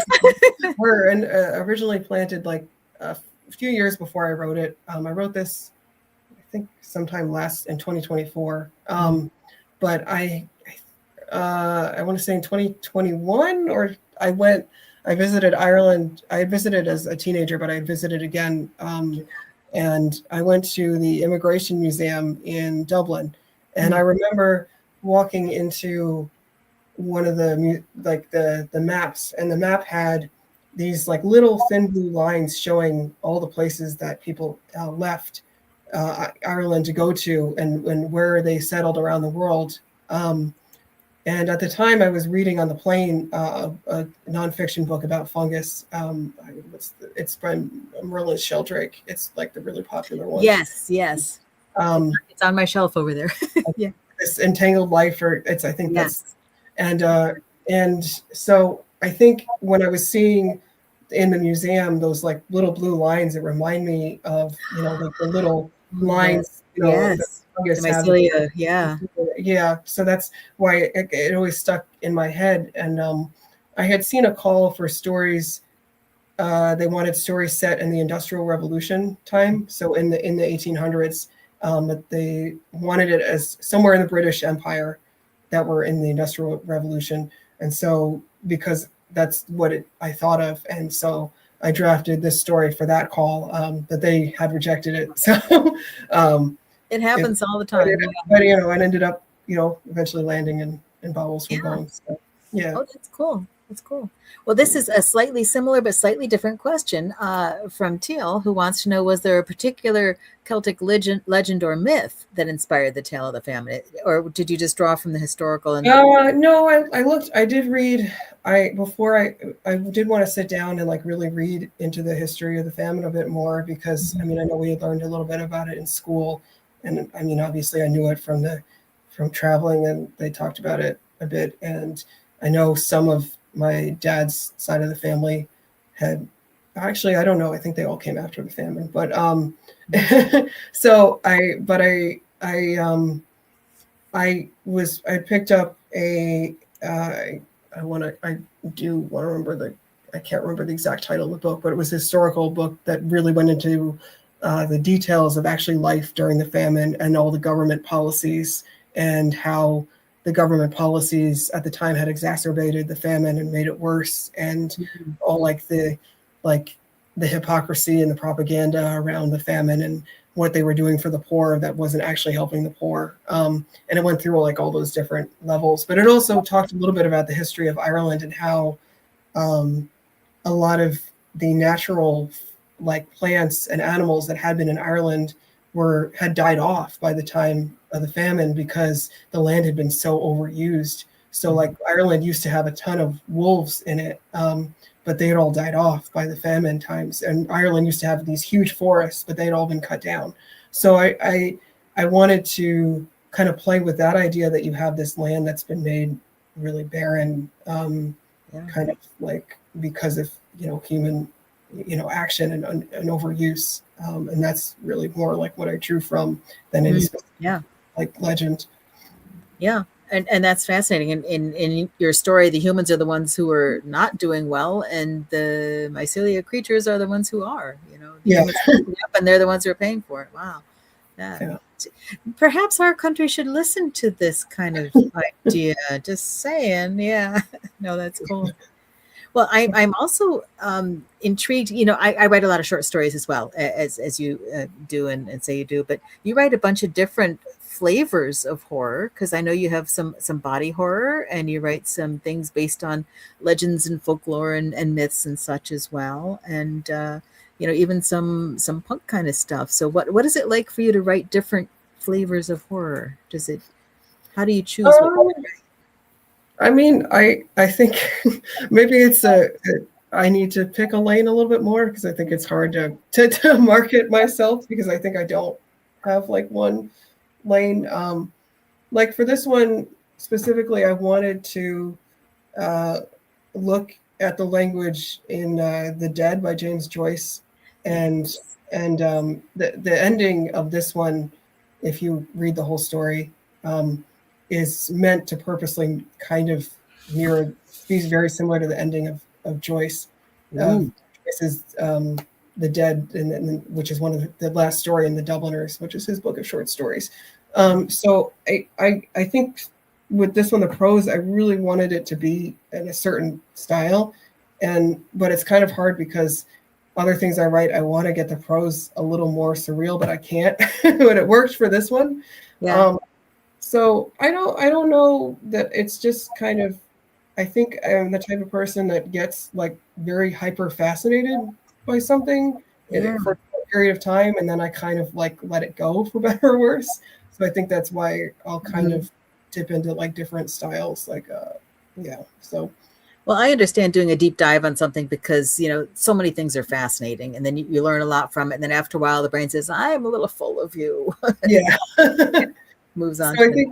were originally planted like a few years before I wrote it. I wrote this, I think, sometime in 2024. But I want to say in 2021, or I visited Ireland. I visited as a teenager, but I visited again. And I went to the Immigration Museum in Dublin. And I remember walking into one of the maps, and the map had these like little thin blue lines showing all the places that people left Ireland to go to and where they settled around the world. And at the time, I was reading on the plane a nonfiction book about fungus. It's by Merlin Sheldrake. It's like the really popular one. Yes. It's on my shelf over there. Yeah. This Entangled Life, I think that's, and so I think when I was seeing in the museum those like little blue lines, it remind me of like the little lines. Yes. The mycelia, yeah. So that's why it always stuck in my head. And I had seen a call for stories. They wanted stories set in the Industrial Revolution time, so in the 1800s. But they wanted it as somewhere in the British Empire that were in the Industrial Revolution. And so because that's what I thought of, and so I drafted this story for that call, but they had rejected it. So it happens all the time. But it ended up eventually landing in Bowels from Bones. So, yeah. Oh, that's cool. That's cool. Well, this is a slightly similar but slightly different question from Teal, who wants to know, was there a particular Celtic legend or myth that inspired the tale of the famine? Or did you just draw from the historical? No, I looked. I did read. I did want to sit down and like really read into the history of the famine a bit more, because I know we had learned a little bit about it in school, and obviously I knew it from traveling, and they talked about it a bit, and I know some of my dad's side of the family had, actually, I don't know, I think they all came after the famine, but so I picked up I do want to remember I can't remember the exact title of the book, but it was a historical book that really went into the details of actually life during the famine and all the government policies and how the government policies at the time had exacerbated the famine and made it worse, and all the hypocrisy and the propaganda around the famine and what they were doing for the poor that wasn't actually helping the poor. And it went through all those different levels. But it also talked a little bit about the history of Ireland and how a lot of the natural plants and animals that had been in Ireland had died off by the time of the famine because the land had been so overused. So Ireland used to have a ton of wolves in it, but they had all died off by the famine times. And Ireland used to have these huge forests, but they had all been cut down. So I wanted to kind of play with that idea that you have this land that's been made really barren, kind of because of human action and overuse, and that's really more what I drew from than any specific, legend. Yeah. And that's fascinating. And in your story, the humans are the ones who are not doing well, and the mycelia creatures are the ones who are. The humans are picking up, and they're the ones who are paying for it. Wow. Yeah. Perhaps our country should listen to this kind of idea. Just saying. Yeah. No, that's cool. Well, I'm also intrigued. I write a lot of short stories as well, as you do and say you do. But you write a bunch of different flavors of horror, because I know you have some body horror, and you write some things based on legends and folklore and myths and such as well, and even some punk kind of stuff. So what is it like for you to write different flavors of horror? How do you choose what you write? I mean, I think maybe it's I need to pick a lane a little bit more, because I think it's hard to market myself, because I think I don't have one lane. For this one specifically, I wanted to look at the language in The Dead by James Joyce, and the ending of this one, if you read the whole story, is meant to purposely kind of be very similar to the ending of Joyce. This is The Dead, which is one of the last story in The Dubliners, which is his book of short stories. So I think with this one, the prose, I really wanted it to be in a certain style, but it's kind of hard because other things I write, I want to get the prose a little more surreal, but I can't. But it worked for this one. Yeah. So I don't know, that it's just kind of, I think I'm the type of person that gets very hyper fascinated by something for a period of time, and then I kind of let it go, for better or worse. So I think that's why I'll kind of dip into different styles, so. Well, I understand doing a deep dive on something because, so many things are fascinating, and then you learn a lot from it. And then after a while, the brain says, I'm a little full of you. Yeah. Moves on. So I think,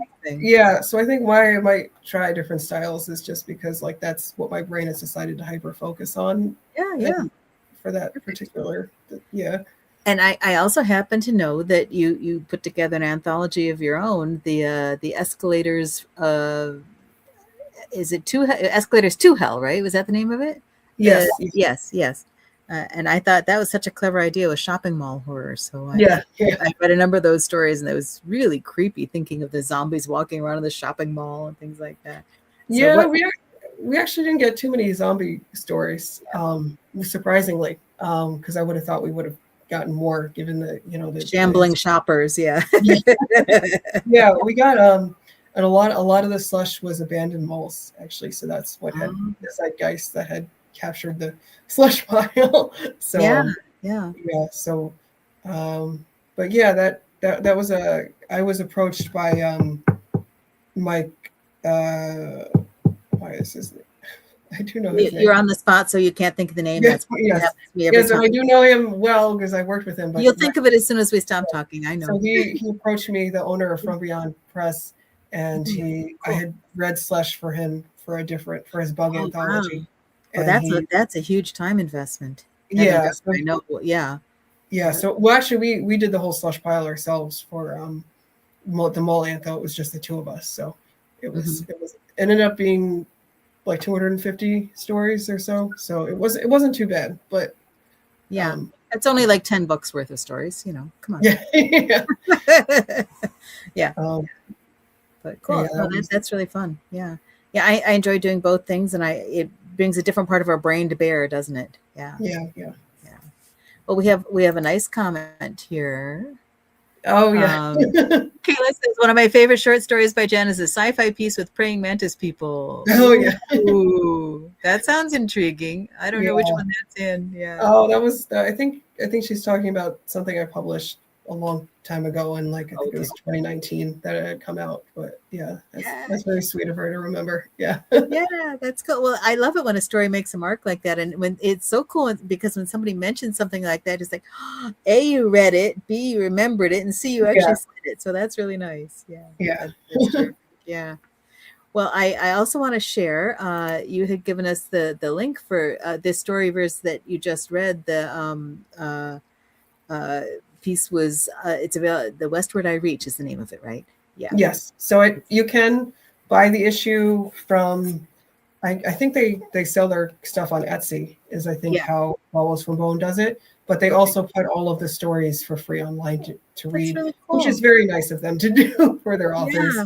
so I think why I might try different styles is just because that's what my brain has decided to hyper focus on. Yeah. For that particular, yeah. And I also happen to know that you put together an anthology of your own, the Escalators. Is it Escalators to Hell? Right? Was that the name of it? Yes. Yes. And I thought that was such a clever idea with shopping mall horror. So I read a number of those stories, and it was really creepy thinking of the zombies walking around in the shopping mall and things like that. So we actually didn't get too many zombie stories, surprisingly, because I would have thought we would have gotten more, given the shambling shoppers. Yeah. Yeah, we got and a lot of the slush was abandoned malls, actually. So that's what had the zeitgeist that had captured the slush pile. So yeah. So, but yeah, that was I was approached by Mike. Why is his name? I do know his name. You're on the spot, so you can't think of the name. Yes, Yes, and I do know him well because I worked with him. But you'll think of it as soon as we stop talking. I know. So he approached me, the owner of From Beyond Press, and I had read Slush for him for his bug anthology. Wow. Well, that's a huge time investment. Yeah, I know. Yeah. Yeah. So, actually, we did the whole slush pile ourselves for the mall antho. It was just the two of us, so it ended up being like 250 stories or so. So it wasn't too bad, but Yeah. It's only like 10 books worth of stories, come on. yeah. Yeah. But cool. Yeah, No, that's really fun. Yeah. Yeah. I enjoy doing both things, and it brings a different part of our brain to bear, doesn't it? Yeah. Yeah. Well, we have a nice comment here. Oh yeah. Kayla says one of my favorite short stories by Jen is a sci-fi piece with praying mantis people. Oh yeah. Ooh, that sounds intriguing. I don't know which one that's in. Yeah. Oh, that was. I think she's talking about something I published a long time ago, and like I think it was 2019 that it had come out. But yeah, that's very sweet of her to remember. Yeah. Yeah, that's cool. Well, I love it when a story makes a mark like that, and when it's so cool because when somebody mentions something like that, it's like, A, you read it, B, you remembered it, and C, you actually said it. So that's really nice. Yeah. Yeah. That's true. Yeah. Well, I also want to share. You had given us the link for this story verse that you just read. The piece was it's about The Westward I Reach is the name of it, right? Yeah. Yes. So you can buy the issue from. I think they sell their stuff on Etsy. Is I think how Bubbles from Bone does it. But they also put all of the stories for free online to read, really cool. which is very nice of them to do for their authors.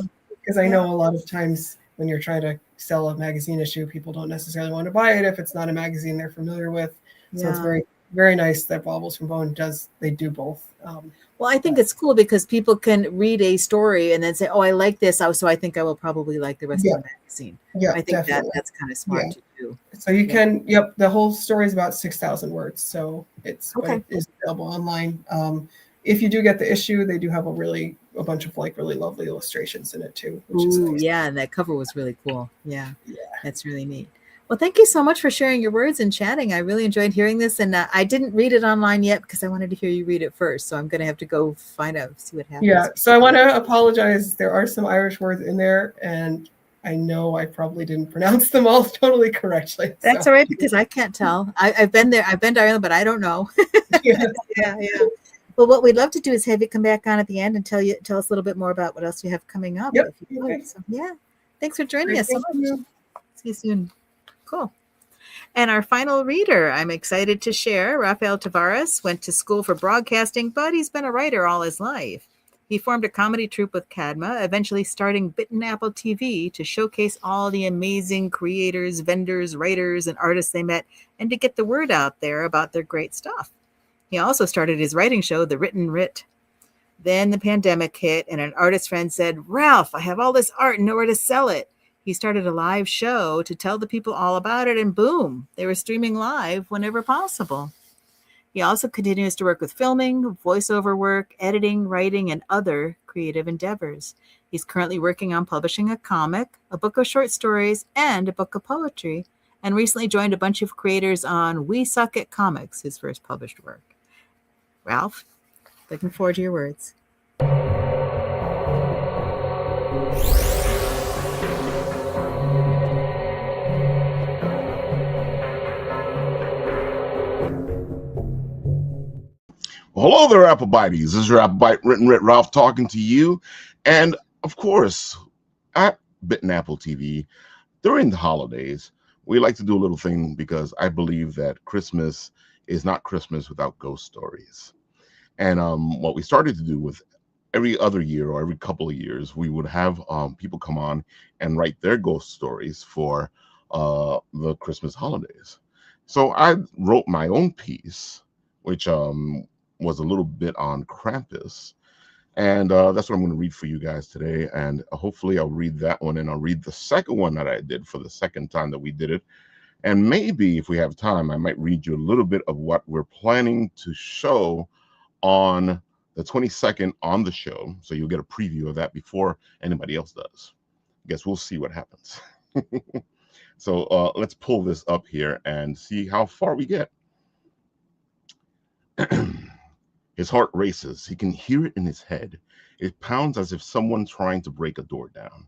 Because I know a lot of times when you're trying to sell a magazine issue, people don't necessarily want to buy it if it's not a magazine they're familiar with. So it's very, very nice that Baubles from Bone they do both. Well, I think it's cool because people can read a story and then say, "Oh, I like this, so I think I will probably like the rest of the magazine." Yeah, I think that's kind of smart to do. So you can, the whole story is about 6,000 words, so it is available online. If you do get the issue, they do have a bunch of like really lovely illustrations in it too, which is nice. Yeah, and that cover was really cool. Yeah, that's really neat. Well, thank you so much for sharing your words and chatting. I really enjoyed hearing this, and I didn't read it online yet because I wanted to hear you read it first. So I'm going to have to go see what happens. Yeah, so I want to apologize. There are some Irish words in there, and I know I probably didn't pronounce them all totally correctly. That's all right because I can't tell. I've been there. I've been to Ireland, but I don't know. Yeah. Well, what we'd love to do is have you come back on at the end and tell us a little bit more about what else you have coming up. Yep. If you would. So, thanks for joining us. So much. See you soon. Cool. And our final reader, I'm excited to share, Rafael Tavares went to school for broadcasting, but he's been a writer all his life. He formed a comedy troupe with Cadma, eventually starting Bitten Apple TV to showcase all the amazing creators, vendors, writers, and artists they met, and to get the word out there about their great stuff. He also started his writing show, The Writ. Then the pandemic hit, and an artist friend said, "Ralph, I have all this art and nowhere to sell it." He started a live show to tell the people all about it, and boom, they were streaming live whenever possible. He also continues to work with filming, voiceover work, editing, writing, and other creative endeavors. He's currently working on publishing a comic, a book of short stories, and a book of poetry, and recently joined a bunch of creators on We Suck at Comics, his first published work. Ralph, looking forward to your words. Well, hello there, Apple Bites. This is your Apple Bite Written Writ Ralph talking to you. And of course, at Bitten Apple TV, during the holidays, we like to do a little thing because I believe that Christmas is not Christmas without ghost stories. And what we started to do with every other year or every couple of years, we would have people come on and write their ghost stories for the Christmas holidays. So I wrote my own piece, which was a little bit on Krampus. And that's what I'm going to read for you guys today. And hopefully I'll read that one, and I'll read the second one that I did for the second time that we did it. And maybe if we have time, I might read you a little bit of what we're planning to show on the 22nd on the show. So you'll get a preview of that before anybody else does. I guess we'll see what happens. So let's pull this up here and see how far we get. His heart races. He can hear it in his head. It pounds as if someone trying to break a door down.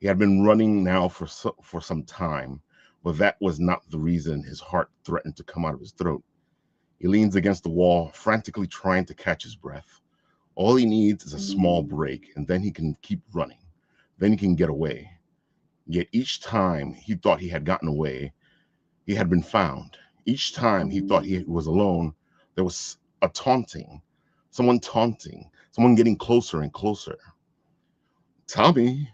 He had been running now for some time, but that was not the reason his heart threatened to come out of his throat. He leans against the wall, frantically trying to catch his breath. All he needs is a small break, and then he can keep running. Then he can get away. Yet each time he thought he had gotten away, he had been found. Each time he thought he was alone, there was a taunting, someone getting closer and closer. Tommy,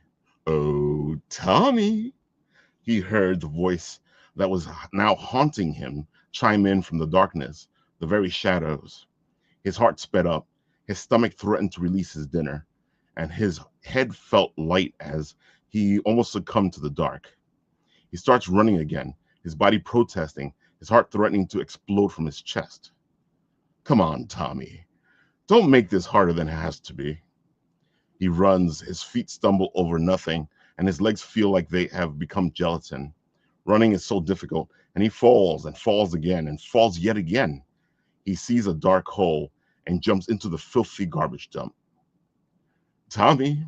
oh, Tommy, he heard the voice that was now haunting him chime in from the darkness, the very shadows. His heart sped up, his stomach threatened to release his dinner, and his head felt light as he almost succumbed to the dark. He starts running again, his body protesting, his heart threatening to explode from his chest. Come on, Tommy. Don't make this harder than it has to be. He runs, his feet stumble over nothing, and his legs feel like they have become gelatin. Running is so difficult, and he falls and falls again and falls yet again. He sees a dark hole and jumps into the filthy garbage dump. Tommy,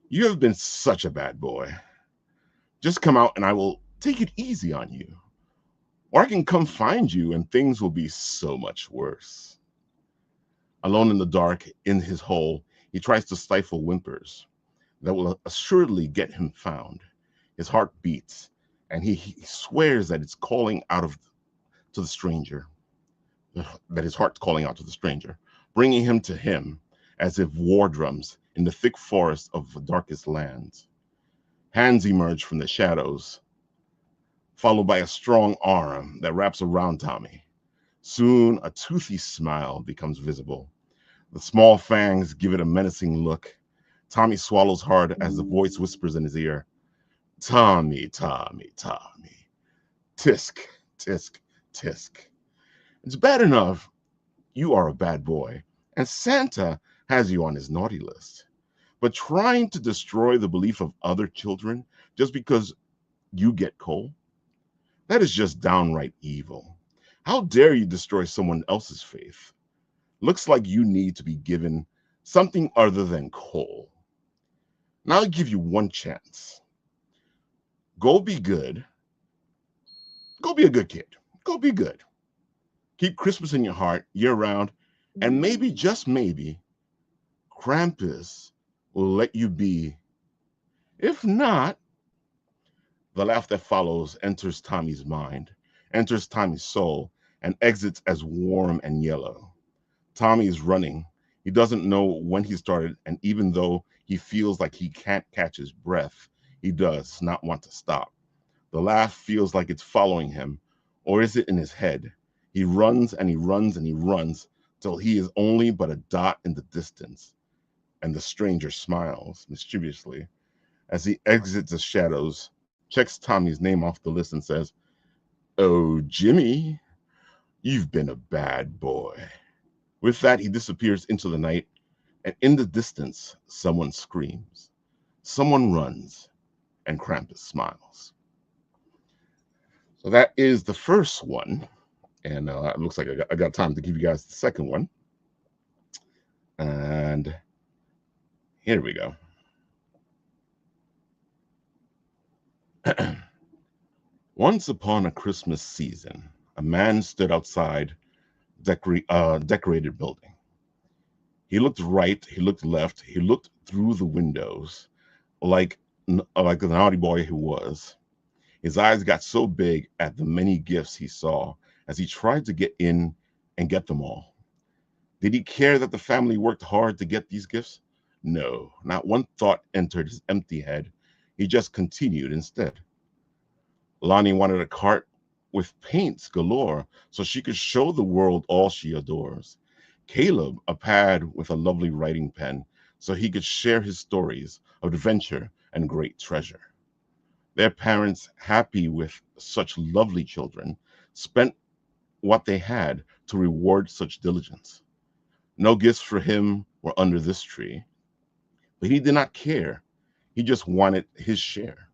you have been such a bad boy. Just come out and I will take it easy on you. Or I can come find you and things will be so much worse. Alone in the dark, in his hole, he tries to stifle whimpers that will assuredly get him found. His heart beats, and he swears that it's calling out to the stranger, that his heart's calling out to the stranger, bringing him to him as if war drums in the thick forest of the darkest lands. Hands emerge from the shadows, followed by a strong arm that wraps around Tommy. Soon, a toothy smile becomes visible. The small fangs give it a menacing look. Tommy swallows hard as the voice whispers in his ear, Tommy, Tommy, Tommy. Tisk, tisk, tisk. It's bad enough you are a bad boy, and Santa has you on his naughty list. But trying to destroy the belief of other children just because you get coal, that is just downright evil. How dare you destroy someone else's faith? Looks like you need to be given something other than coal. Now I'll give you one chance. Go be good. Go be a good kid. Go be good. Keep Christmas in your heart year round, and maybe, just maybe, Krampus will let you be. If not, the laugh that follows enters Tommy's mind, enters Tommy's soul, and exits as warm and yellow. Tommy is running. He doesn't know when he started, and even though he feels like he can't catch his breath, he does not want to stop. The laugh feels like it's following him, or is it in his head? He runs and he runs and he runs till he is only but a dot in the distance. And the stranger smiles mischievously as he exits the shadows, checks Tommy's name off the list and says, Oh, Jimmy, you've been a bad boy. With that, he disappears into the night, and in the distance, someone screams, someone runs, and Krampus smiles. So that is the first one, and it looks like I got time to give you guys the second one. And here we go. Once upon a Christmas season, a man stood outside decorated building. He looked right, he looked left, he looked through the windows like the naughty boy he was. His eyes got so big at the many gifts he saw as he tried to get in and get them all. Did he care that the family worked hard to get these gifts? No, not one thought entered his empty head. He just continued instead. Lonnie wanted a cart with paints galore so she could show the world all she adores. Caleb a pad with a lovely writing pen so he could share his stories of adventure and great treasure. Their parents, happy with such lovely children, spent what they had to reward such diligence. No gifts for him were under this tree, but he did not care. He just wanted his share.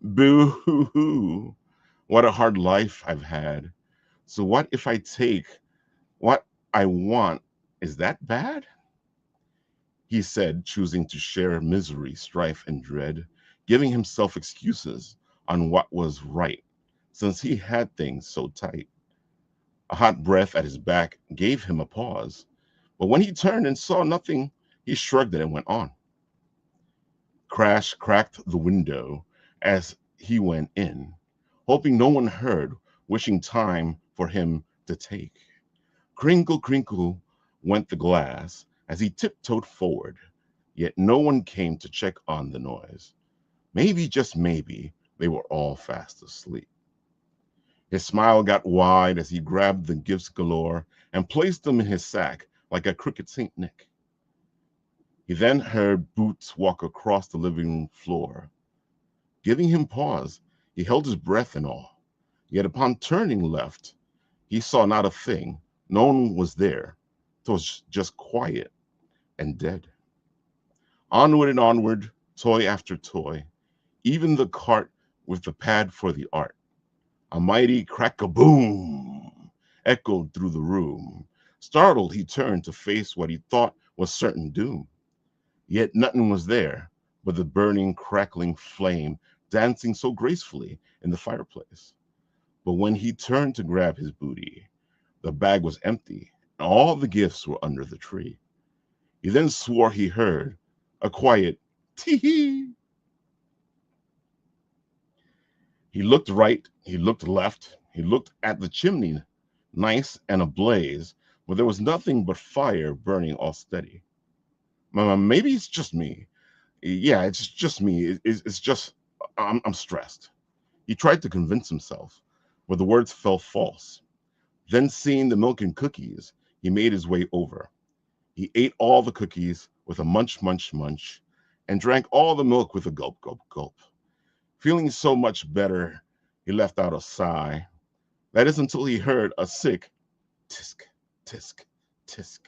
Boo-hoo-hoo. What a hard life I've had. So what if I take what I want? Is that bad? He said, choosing to share misery, strife, and dread, giving himself excuses on what was right, since he had things so tight. A hot breath at his back gave him a pause, but when he turned and saw nothing, he shrugged it and went on. Crash cracked the window as he went in, hoping no one heard, wishing time for him to take. Crinkle, crinkle went the glass as he tiptoed forward, yet no one came to check on the noise. Maybe, just maybe, they were all fast asleep. His smile got wide as he grabbed the gifts galore and placed them in his sack like a crooked Saint Nick. He then heard Boots walk across the living room floor. Giving him pause, he held his breath in awe. Yet upon turning left, he saw not a thing. No one was there. It was just quiet and dead. Onward and onward, toy after toy, even the cart with the pad for the art. A mighty crack-a-boom echoed through the room. Startled, he turned to face what he thought was certain doom. Yet nothing was there but the burning, crackling flame dancing so gracefully in the fireplace. But when he turned to grab his booty, the bag was empty, and all the gifts were under the tree. He then swore he heard a quiet tee-hee. He looked right, he looked left, he looked at the chimney, nice and ablaze, but there was nothing but fire burning all steady. Maybe it's just me. Yeah, it's just me. It's just, I'm stressed. He tried to convince himself, but the words fell false. Then seeing the milk and cookies, he made his way over. He ate all the cookies with a munch, munch, munch, and drank all the milk with a gulp, gulp, gulp. Feeling so much better, he let out a sigh. That is until he heard a sick tisk, tisk, tisk.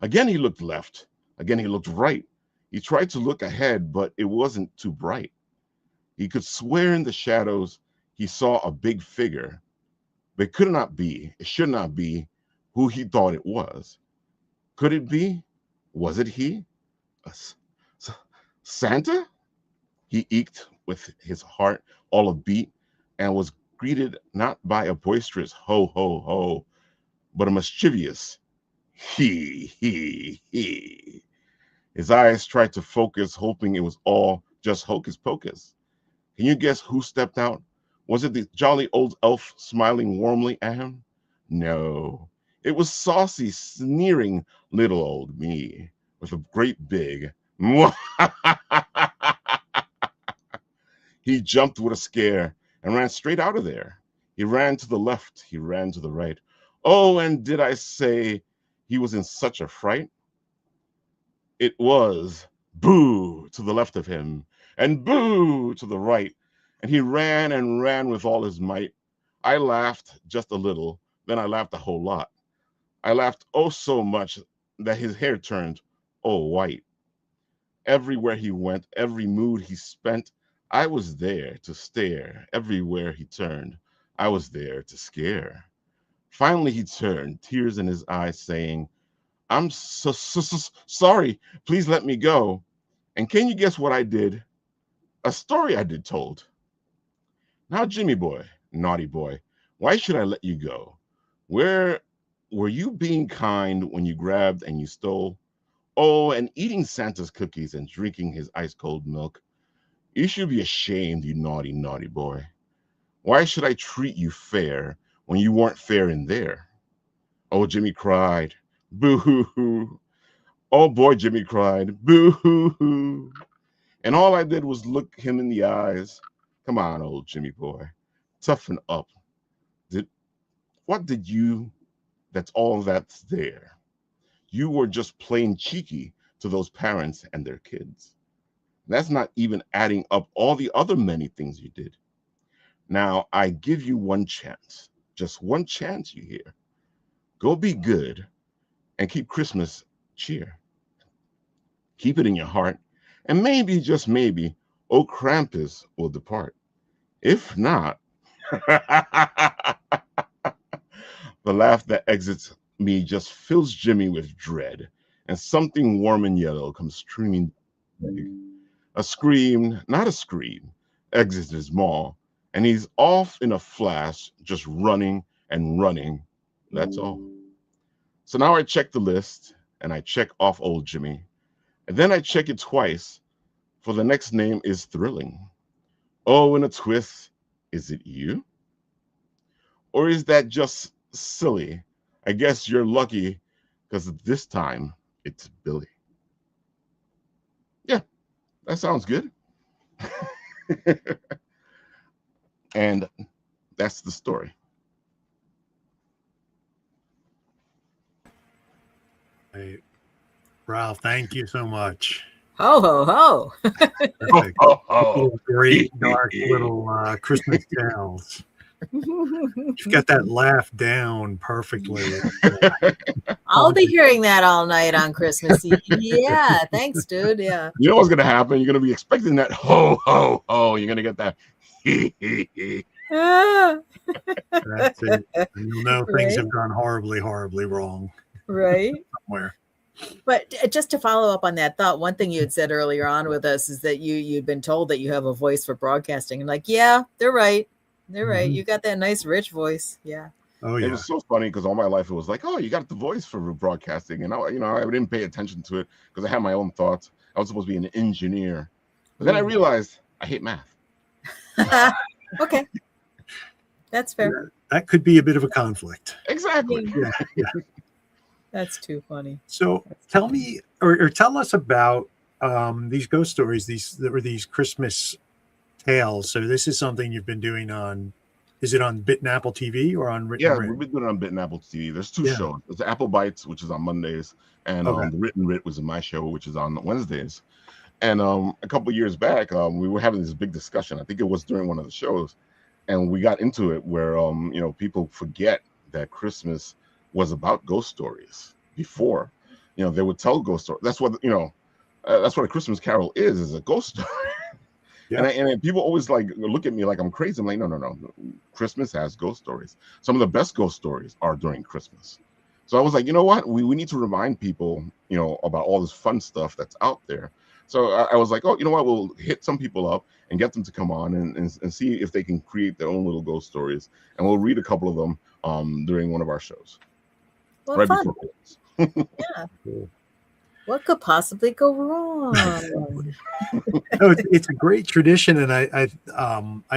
Again he looked left. Again he looked right. He tried to look ahead, but it wasn't too bright. He could swear in the shadows he saw a big figure, but it could not be, it should not be, who he thought it was. Could it be? Was it he? Santa? He eked with his heart all a beat and was greeted not by a boisterous ho, ho, ho, but a mischievous he. His eyes tried to focus, hoping it was all just hocus pocus. Can you guess who stepped out? Was it the jolly old elf smiling warmly at him? No, it was saucy, sneering little old me with a great big He jumped with a scare and ran straight out of there. He ran to the left, he ran to the right. Oh, and did I say he was in such a fright? It was boo to the left of him and boo to the right, and he ran and ran with all his might. I laughed just a little, then I laughed a whole lot. I laughed oh so much that his hair turned white. Everywhere he went, every mood he spent, I was there to stare. Everywhere he turned, I was there to scare. Finally he turned, tears in his eyes, saying, I'm so sorry, please let me go. And can you guess what I did? A story I did told. Now, Jimmy boy, naughty boy, why should I let you go? Where were you being kind when you grabbed and you stole? Oh, and eating Santa's cookies and drinking his ice cold milk. You should be ashamed, you naughty, naughty boy. Why should I treat you fair when you weren't fair in there? Oh, Jimmy cried, boo-hoo-hoo. Oh, boy, Jimmy cried, boo-hoo-hoo. And all I did was look him in the eyes. Come on, old Jimmy boy, toughen up. What did you, that's all that's there. You were just plain cheeky to those parents and their kids. That's not even adding up all the other many things you did. Now, I give you one chance, just one chance, you hear. Go be good and keep Christmas cheer. Keep it in your heart, and maybe, just maybe, old Krampus will depart. If not, the laugh that exits me just fills Jimmy with dread, and something warm and yellow comes streaming back. A scream, not a scream, exits his maw, and he's off in a flash, just running and running. That's all. So now I check the list, and I check off old Jimmy, and then I check it twice for the next name is thrilling. Oh, in a twist, is it you? Or is that just silly? I guess you're lucky because this time it's Billy. Yeah, that sounds good. And that's the story. Hey, Ralph, thank you so much. Ho ho ho! Perfect. Oh. Great dark little Christmas tales. You've got that laugh down perfectly. I'll be hearing that all night on Christmas Eve. Yeah, thanks, dude. Yeah. You know what's gonna happen? You're gonna be expecting that ho ho ho. You're gonna get that Ah, That's it. And you'll know things Right. have gone horribly, horribly wrong right. somewhere. But just to follow up on that thought, one thing you had said earlier on with us is that you'd been told that you have a voice for broadcasting. And like, yeah, they're right. They're right. Mhm. You got that nice, rich voice. Yeah. Oh It yeah. was so funny because all my life it was like, oh, you got the voice for broadcasting, and I didn't pay attention to it because I had my own thoughts. I was supposed to be an engineer, but then I realized I hate math. Okay. That's fair. That could be a bit of a conflict. Exactly. Yeah. Yeah. That's too funny. So tell me or tell us about these ghost stories, these Christmas tales. So this is something you've been doing on, is it on Bit and Apple TV or on Writ? Yeah, we've been doing it on Bit and Apple TV. There's two shows. There's the Apple Bites, which is on Mondays, and Okay. the Writ was in my show, which is on Wednesdays. And a couple years back, we were having this big discussion. I think it was during one of the shows, and we got into it where people forget that Christmas was about ghost stories before. They would tell ghost stories. That's what that's what a Christmas Carol is a ghost story. Yeah. And people always look at me like I'm crazy. I'm like, no. Christmas has ghost stories. Some of the best ghost stories are during Christmas. So I was like, you know what? We need to remind people, about all this fun stuff that's out there. So I was like, oh, you know what? We'll hit some people up and get them to come on and see if they can create their own little ghost stories. And we'll read a couple of them during one of our shows. Well, Right fun. before Christmas. Yeah. Cool. What could possibly go wrong? No, it's a great tradition, and I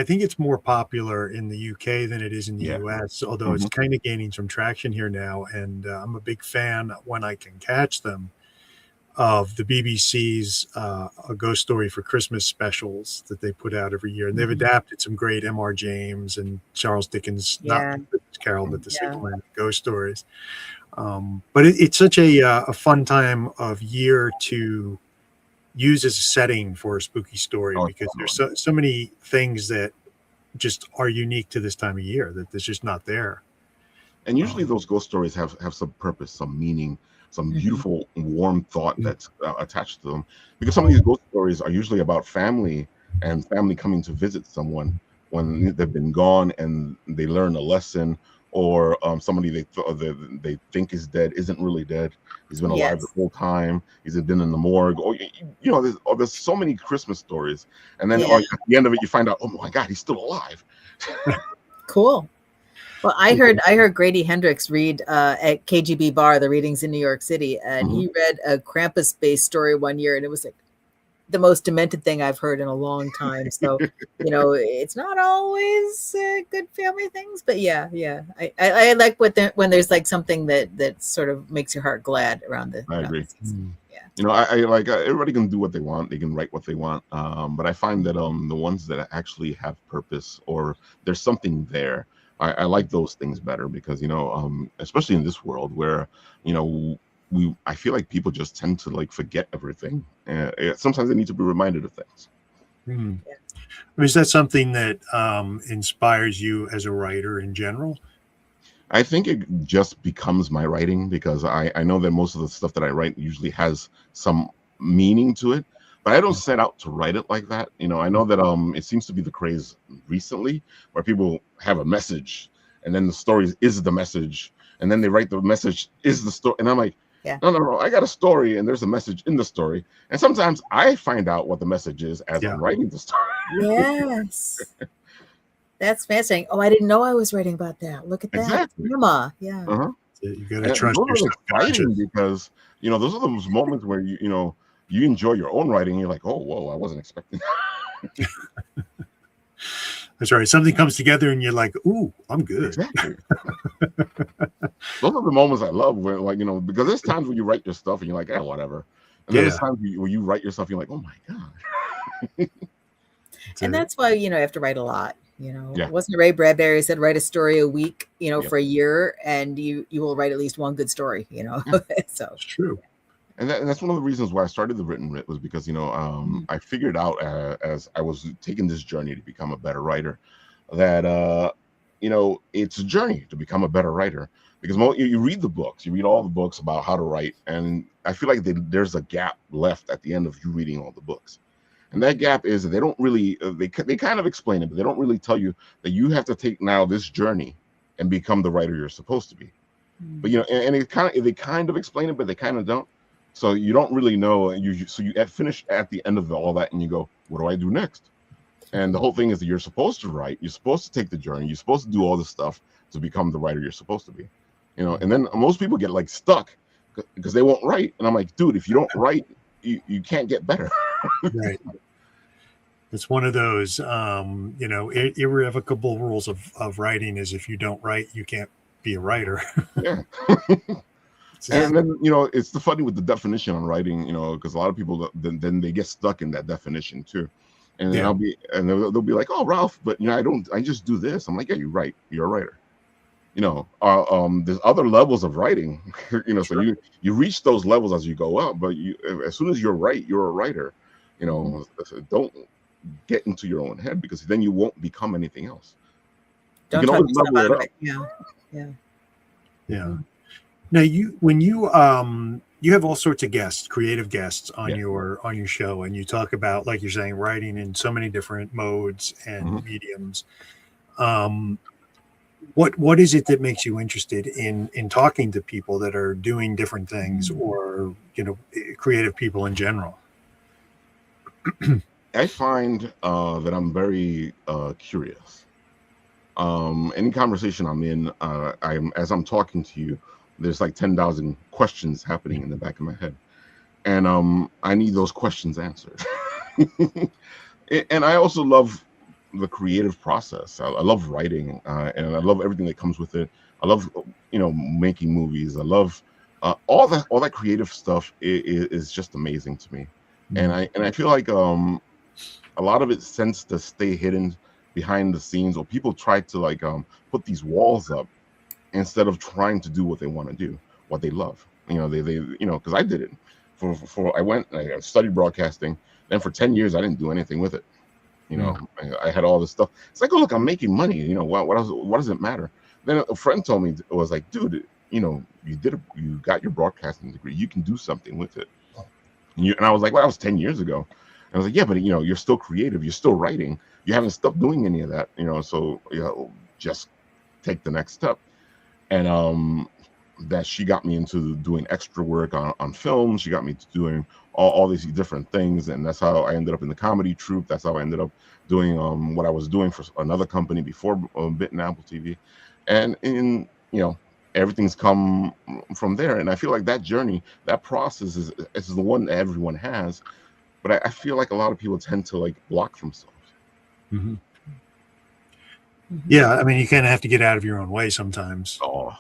think it's more popular in the UK than it is in the Yeah. US. Although it's kind of gaining some traction here now, and I'm a big fan when I can catch them of the BBC's A Ghost Story for Christmas specials that they put out every year, and they've adapted some great M.R. James and Charles Dickens, Yeah. not Christmas Carol, but the Yeah. Single-Handed Ghost Stories. But it's such a fun time of year to use as a setting for a spooky story because there's so many things that just are unique to this time of year that there's just not there. And usually those ghost stories have some purpose, some meaning, some beautiful, warm thought that's attached to them. Because some of these ghost stories are usually about family and family coming to visit someone when they've been gone and they learn a lesson, or somebody they think is dead isn't really dead. He's been alive the whole time. He's been in the morgue. Or there's so many Christmas stories, and then at the end of it, you find out, oh my God, he's still alive. Cool. Well, I heard Grady Hendrix read at KGB Bar, the readings in New York City, and he read a Krampus-based story one year, and it was like the most demented thing I've heard in a long time. So, it's not always good family things, but yeah. I like when there's like something that sort of makes your heart glad around the. I agree. Yeah. I like everybody can do what they want. They can write what they want. But I find that the ones that actually have purpose or there's something there, I like those things better because, especially in this world where, I feel like people just tend to forget everything. Sometimes they need to be reminded of things. Is that something that inspires you as a writer in general? I think it just becomes my writing because I know that most of the stuff that I write usually has some meaning to it, but I don't set out to write it like that. I know that it seems to be the craze recently where people have a message and then the story is the message and then they write the message is the story. And I'm like, no, I got a story and there's a message in the story. And sometimes I find out what the message is as I'm writing the story. Yes. That's fascinating. Oh, I didn't know I was writing about that. Look at that. Exactly. Mama. Yeah. You got to trust those your are exciting subconscious. because those are those moments where you you enjoy your own writing. You're like, oh, whoa, I wasn't expecting. That's right. Something comes together and you're like, ooh, I'm good. Exactly. Those are the moments I love where, like, because there's times when you write your stuff and you're like, whatever. And then there's times where you write your stuff, you're like, oh my God. And that's why, you have to write a lot. Yeah. Wasn't it Ray Bradbury said, write a story a week, Yeah. for a year, and you will write at least one good story, Yeah. So It's true. And that's one of the reasons why I started the Written Writ was because, I figured out as I was taking this journey to become a better writer that, it's a journey to become a better writer, because you read the books, you read all the books about how to write. And I feel like there's a gap left at the end of you reading all the books. And that gap is that they don't really, they kind of explain it, but they don't really tell you that you have to take now this journey and become the writer you're supposed to be. But, and they kind of explain it, but they kind of don't. So you don't really know. And you finish at the end of all that and you go, what do I do next? And the whole thing is that you're supposed to write. You're supposed to take the journey. You're supposed to do all this stuff to become the writer you're supposed to be. And then most people get like stuck because they won't write. And I'm like, dude, if you don't write, you can't get better. Right. It's one of those, irrevocable rules of writing is if you don't write, you can't be a writer. Yeah. And then, it's the funny with the definition on writing, because a lot of people then they get stuck in that definition too. And then they'll be like, oh, Ralph, but I just do this. I'm like, yeah, you're right. You're a writer. There's other levels of writing, Sure. So you reach those levels as you go up, but as soon as you're a writer, don't get into your own head, because then you won't become anything else. Don't you can talk always yourself level out it of up. it. Yeah. Now when you have all sorts of guests, creative guests on your show, and you talk about, like you're saying, writing in so many different modes and mediums. What is it that makes you interested in talking to people that are doing different things, or creative people in general? I find that I'm very curious. Any conversation I'm in, as I'm talking to you, there's like 10,000 questions happening in the back of my head, and I need those questions answered. And I also love the creative process. I love writing, and I love everything that comes with it. I love making movies. I love all that creative stuff is just amazing to me. And I feel like a lot of it tends to stay hidden behind the scenes, or people try to put these walls up instead of trying to do what they want to do, what they love. They because I did it I studied broadcasting. Then for 10 years I didn't do anything with it. I had all this stuff. It's like, oh, look, I'm making money. What does it matter? Then a friend told me, it was like, dude, you got your broadcasting degree. You can do something with it. And I was like, well, that was 10 years ago. And I was like, yeah, but you're still creative. You're still writing. You haven't stopped doing any of that. So just take the next step. And that she got me into doing extra work on film. She got me to doing all these different things, and that's how I ended up in the comedy troupe. That's how I ended up doing what I was doing for another company before Bit and Apple TV, and everything's come from there. And I feel like that journey, that process is the one that everyone has, but I feel like a lot of people tend to block themselves. Mm-hmm. Yeah, I mean, you kind of have to get out of your own way sometimes. Oh,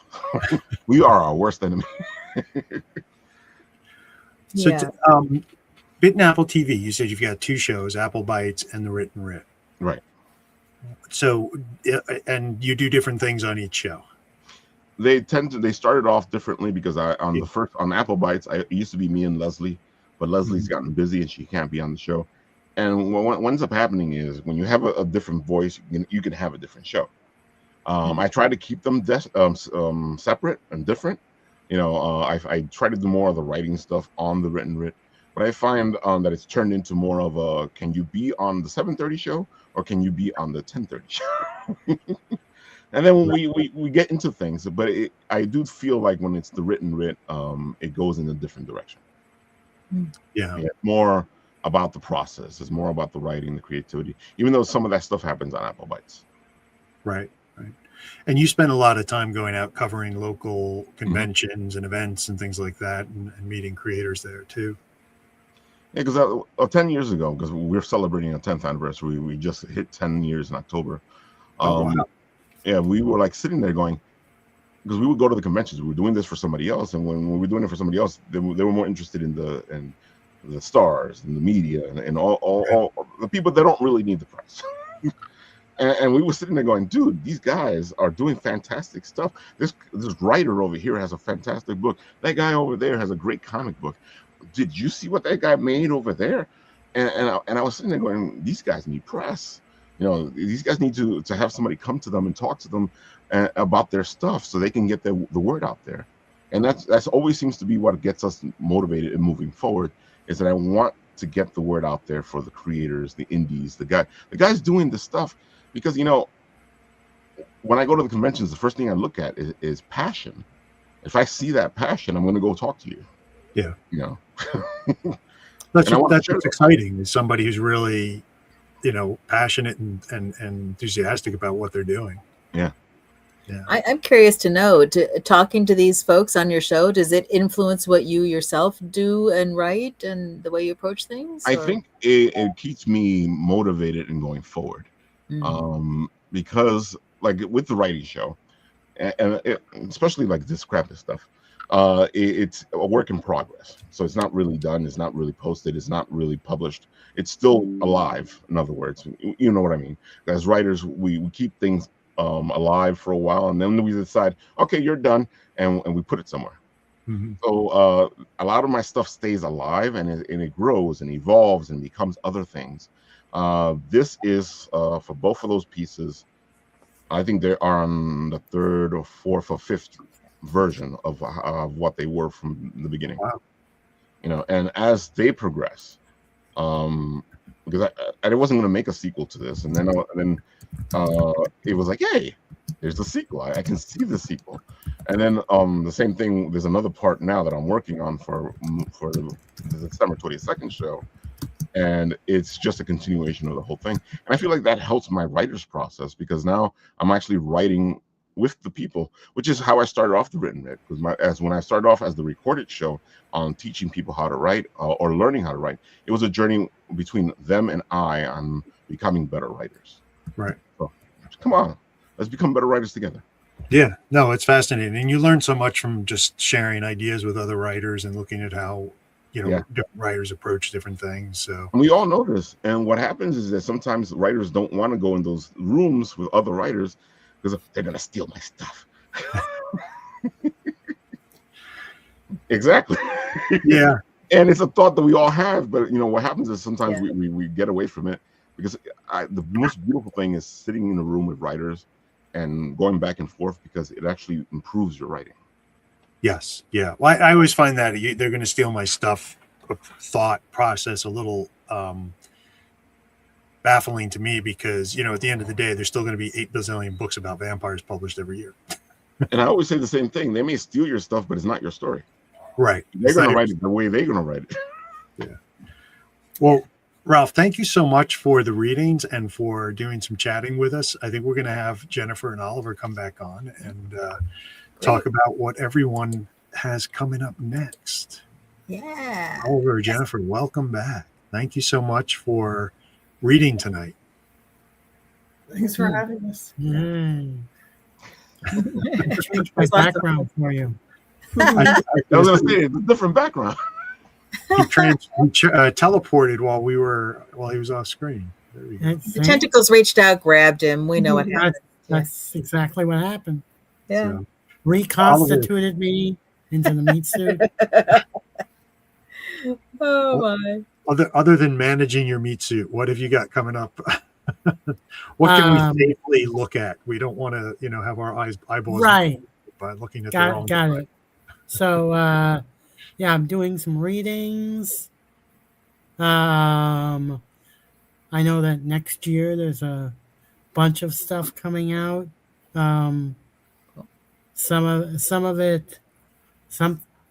we are our worst enemy. So, Bit and Apple TV, you said you've got two shows, Apple Bites and the Written Writ. Right. So, and you do different things on each show. They started off differently because on Apple Bites, it used to be me and Leslie, but Leslie's gotten busy and she can't be on the show. And what ends up happening is when you have a different voice, you can have a different show. I try to keep them separate and different. I try to do more of the writing stuff on the Written Writ, but I find that it's turned into more of a, can you be on the 7:30 show or can you be on the 10:30 show? And then we get into things, but I do feel like when it's the Written Writ, it goes in a different direction. Yeah. More about the process. It's more about the writing, the creativity, even though some of that stuff happens on Apple Bites. Right. And you spend a lot of time going out covering local conventions and events and things like that, and meeting creators there too. Yeah, because 10 years ago, because we're celebrating a 10th anniversary, we just hit 10 years in October. Oh, wow. Yeah, we were like sitting there going, because we would go to the conventions. We were doing this for somebody else, and when we were doing it for somebody else, they were more interested in the stars and the media and all the people that don't really need the press. And we were sitting there going, dude, these guys are doing fantastic stuff. This writer over here has a fantastic book. That guy over there has a great comic book. Did you see what that guy made over there? And I was sitting there going, these guys need press. You know, these guys need to have somebody come to them and talk to them about their stuff so they can get the word out there. And that's always seems to be what gets us motivated and moving forward, is that I want to get the word out there for the creators, the indies, the guys doing this stuff. Because, you know, when I go to the conventions, the first thing I look at is passion. If I see that passion, I'm going to go talk to you. Yeah. You know, that's And I wanna what's share that. exciting, is somebody who's really, you know, passionate and enthusiastic about what they're doing. Yeah. Yeah. I'm curious to know, talking to these folks on your show, does it influence what you yourself do and write and the way you approach things? I or- think it keeps me motivated and going forward. Mm. Because like with the writing show, and especially like this crappy stuff, it's a work in progress. So it's not really done. It's not really posted. It's not really published. It's still alive. In other words, you know what I mean. As writers, we keep things alive for a while, and then we decide, okay, you're done, and we put it somewhere. Mhm. So a lot of my stuff stays alive, and it grows and evolves and becomes other things. This is for both of those pieces. I think they are on the third or fourth or fifth version of what they were from the beginning. Wow. You know, and as they progress, because I wasn't going to make a sequel to this, and then it was like, hey, there's the sequel. I can see the sequel. And then the same thing. There's another part now that I'm working on for the December 22nd show, and it's just a continuation of the whole thing. And I feel like that helps my writer's process, because now I'm actually writing with the people, which is how I started off the Written Writ. Because when I started off as the recorded show on teaching people how to write or learning how to write, it was a journey between them and I on becoming better writers. Right. So come on, let's become better writers together. Yeah, no, it's fascinating. And you learn so much from just sharing ideas with other writers and looking at how, you know, Yeah. different writers approach different things. So And we all know this. And what happens is that sometimes writers don't want to go in those rooms with other writers because they're going to steal my stuff. Exactly. yeah, And it's a thought that we all have, but you know what happens is sometimes we get away from it, because the most beautiful thing is sitting in a room with writers and going back and forth, because it actually improves your writing. yes, yeah. Well, I always find that they're going to steal my stuff, thought process a little baffling to me, because, you know, at the end of the day, there's still going to be 8 bazillion books about vampires published every year. And I always say the same thing. They may steal your stuff, but it's not your story. Right. They're going to write it the way they're going to write it. Yeah. Well, Ralf, thank you so much for the readings and for doing some chatting with us. I think we're going to have Jennifer and Oliver come back on and talk about what everyone has coming up next. Yeah. Oliver, Jennifer, welcome back. Thank you so much for reading tonight. Thanks for having us. Change my background for you. I was going to say, it's a different background. He teleported while he was off screen. There we go. The tentacles reached out, grabbed him. We know what happened. That's exactly what happened. Yeah. So, Reconstituted me into the meat suit. Oh my. other than managing your meat suit, what have you got coming up? What can we safely look at? We don't want to, you know, have our eyeballs right by looking at got it. So yeah, I'm doing some readings. I know that next year there's a bunch of stuff coming out. Some of it,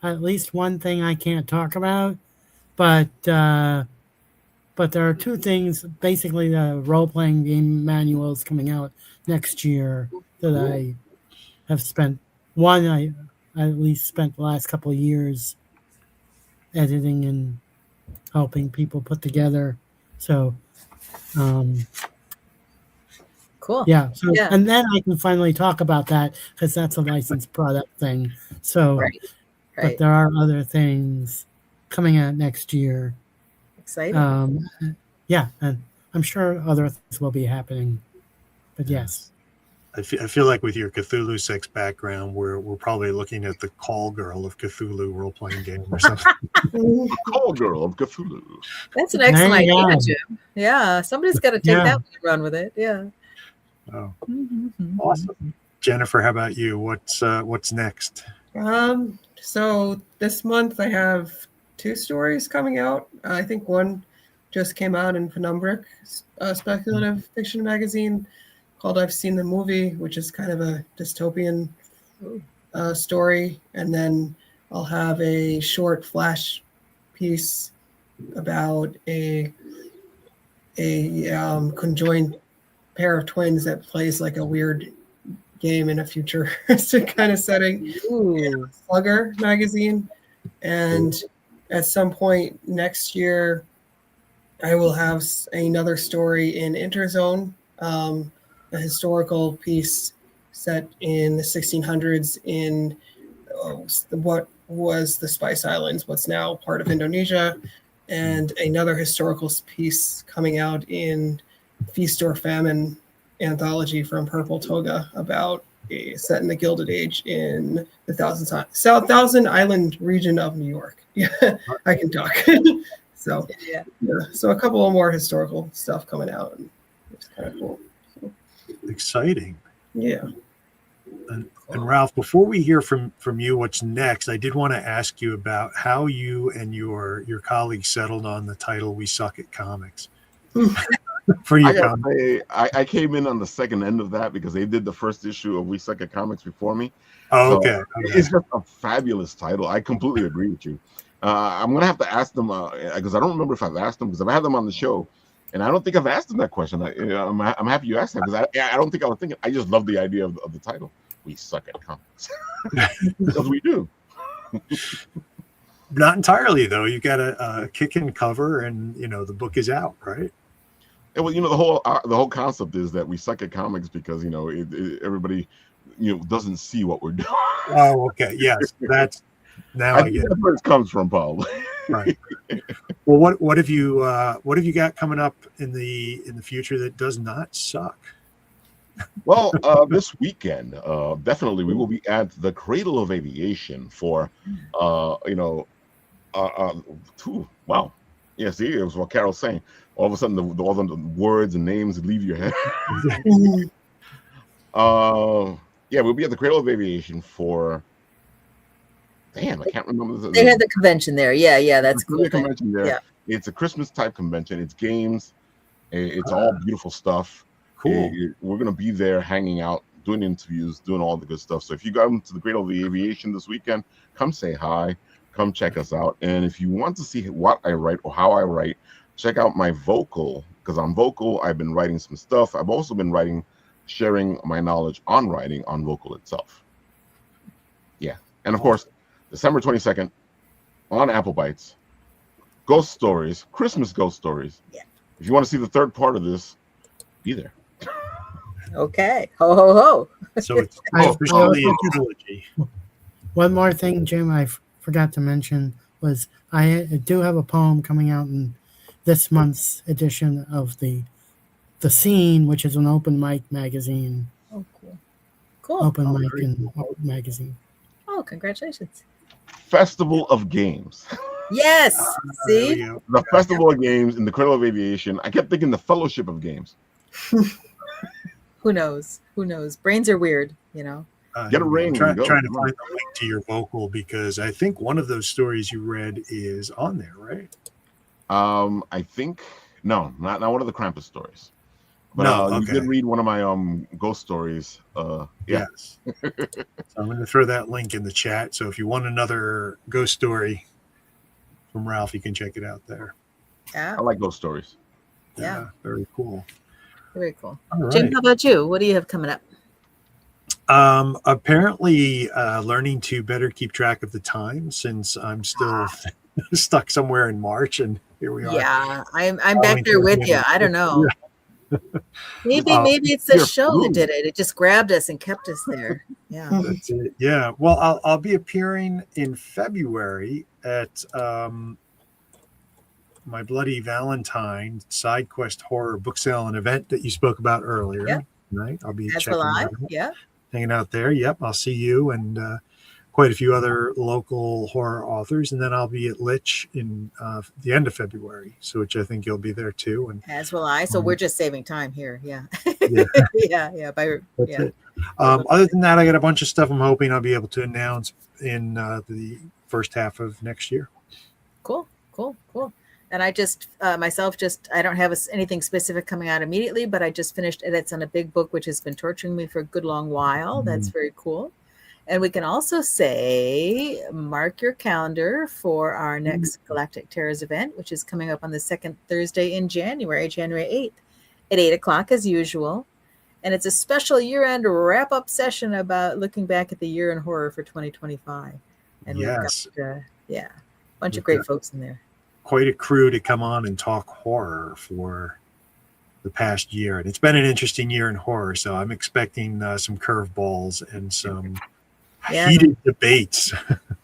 at least one thing I can't talk about, but there are 2 things. Basically, the role-playing game manuals coming out next year that I have spent. I at least spent the last couple of years editing and helping people put together. So, Cool. yeah. So, Yeah. and then I can finally talk about that because that's a licensed product thing. So, Right. but Right. there are other things coming out next year. Exciting. Yeah, and I'm sure other things will be happening. But yes. I feel like with your Cthulhu sex background, we're probably looking at the Call Girl of Cthulhu role playing game or something. Call Girl of Cthulhu. That's an excellent There you idea, go. Jim. Yeah, somebody's got to take Yeah. that one and run with it. Yeah. Oh, Mhm. awesome. Jennifer, how about you? What's next? So this month I have 2 stories coming out. I think one just came out in Penumbric, a speculative fiction magazine called I've Seen the Movie, which is kind of a dystopian story. And then I'll have a short flash piece about a conjoined pair of twins that plays like a weird game in a futuristic kind of setting. Ooh. Slugger magazine. And at some point next year, I will have another story in Interzone, a historical piece set in the 1600s in what was the Spice Islands, what's now part of Indonesia, and another historical piece coming out in Feast or Famine anthology from Purple Toga about set in the Gilded Age in the Thousand Island region of New York. Yeah, I can talk. So Yeah. so a couple of more historical stuff coming out. And it's kind of cool. Exciting. Yeah. And Ralph, before we hear from you what's next, I did want to ask you about how you and your colleagues settled on the title "We Suck at Comics" for I your gotta comic. say, I came in on the second end of that because they did the first issue of We Suck at Comics before me. Oh, So okay. it's just a fabulous title. I completely agree with you. I'm gonna have to ask them because I don't remember if I've asked them because I've had them on the show, and I don't think I've asked them that question. I'm happy you asked that because I don't think I was thinking. I just love the idea of the title. We suck at comics because we do. Not entirely though. You got a kicking cover, and the book is out, right? And well, the whole concept is that we suck at comics because everybody doesn't see what we're doing. Oh, okay. Yes, that's now I get it. That's where it comes from, probably. Right. Well, what have you got coming up in the future that does not suck? Well, this weekend, definitely we will be at the Cradle of Aviation for, wow. Yeah, see, it was what Carol's saying. All of a sudden, all the words and names leave your head. Yeah, we'll be at the Cradle of Aviation for. Damn, I can't remember. They had the convention there. Yeah, that's cool. Convention there. Yeah. It's a Christmas type convention. It's games. It's all beautiful stuff. Cool. We're gonna be there, hanging out, doing interviews, doing all the good stuff. So if you go to the Cradle of the Aviation this weekend, come say hi, come check us out. And if you want to see what I write or how I write, check out my Vocal, because on Vocal I've been writing some stuff. I've also been sharing my knowledge on writing on Vocal itself. Yeah, and of course, December 22nd on Apple Bites, Ghost Stories, Christmas Ghost Stories. Yeah. If you want to see the third part of this, be there. Okay. Ho ho ho. So it's I officially a also- trilogy. One more thing, Jim, I forgot to mention was I do have a poem coming out in this month's edition of the Scene, which is an open mic magazine. Oh, cool. Cool. Open Oh, mic very and magazine. Oh, congratulations. Festival of Games. Yes. There we See? go. The Festival of Games in the Cradle of Aviation. I kept thinking the Fellowship of Games. Who knows? Who knows? Brains are weird, Get a ring I'm trying and go. to find the link to your Vocal because I think one of those stories you read is on there, right? I think no, not one of the Krampus stories. But No, you okay. did read one of my ghost stories. Yeah. Yes. So I'm going to throw that link in the chat. So if you want another ghost story from Ralph, you can check it out there. Yeah. I like ghost stories. Yeah. Very cool. Very cool. All Jim, right. how about you? What do you have coming up? Apparently learning to better keep track of the time since I'm still stuck somewhere in March, and here we are. Yeah, I'm back there with you. I don't know. Maybe it's the You're show flu. that did it. It just grabbed us and kept us there. Yeah. That's it. Yeah. Well, I'll be appearing in February at my Bloody Valentine side quest horror book sale and event that you spoke about earlier. Yeah. Right. I'll be As checking will I. that out, Yeah. hanging out there. Yep. I'll see you and quite a few other local horror authors, and then I'll be at Lich in the end of February, so which I think you'll be there too. And As will I. So we're just saving time here. Yeah. Yeah. yeah. That's it. Other than that, I got a bunch of stuff I'm hoping I'll be able to announce in the first half of next year. Cool. And I just myself I don't have anything specific coming out immediately, but I just finished edits on a big book which has been torturing me for a good long while. That's very cool. And we can also say, mark your calendar for our next Galactic Terrors event, which is coming up on the second Thursday in January 8th at 8 o'clock as usual. And it's a special year-end wrap-up session about looking back at the year in horror for 2025. And Yes. we've got, a bunch of great folks in there. Quite a crew to come on and talk horror for the past year. And it's been an interesting year in horror, so I'm expecting some curveballs and some heated debates.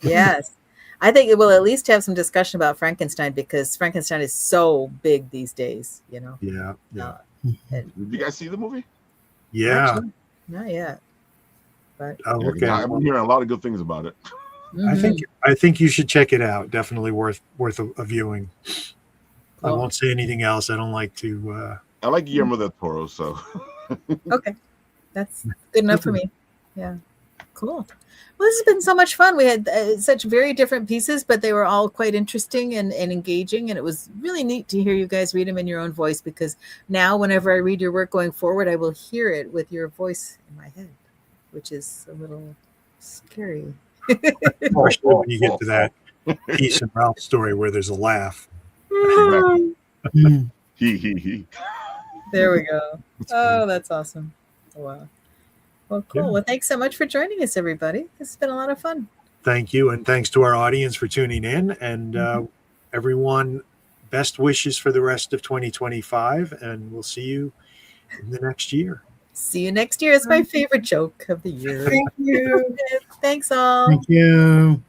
Yes. I think it will at least have some discussion about Frankenstein, because Frankenstein is so big these days, you know. Yeah. Did you guys see the movie? Yeah. Actually, not yet. But Okay. I've been hearing a lot of good things about it. I think you should check it out. Definitely worth a viewing. I won't say anything else. I don't like to. I like Guillermo del Toro, so. Okay, that's good enough for me. Yeah, cool. Well, this has been so much fun. We had such very different pieces, but they were all quite interesting and engaging. And it was really neat to hear you guys read them in your own voice, because now whenever I read your work going forward, I will hear it with your voice in my head, which is a little scary. Especially when you get to that piece in Ralph's story where there's a laugh. He. There we go. Oh, that's awesome. Wow. Well, cool. Yeah. Well, thanks so much for joining us, everybody. This has been a lot of fun. Thank you. And thanks to our audience for tuning in. And everyone, best wishes for the rest of 2025. And we'll see you in the next year. See you next year. It's my favorite joke of the year. Thank you. Thanks all. Thank you.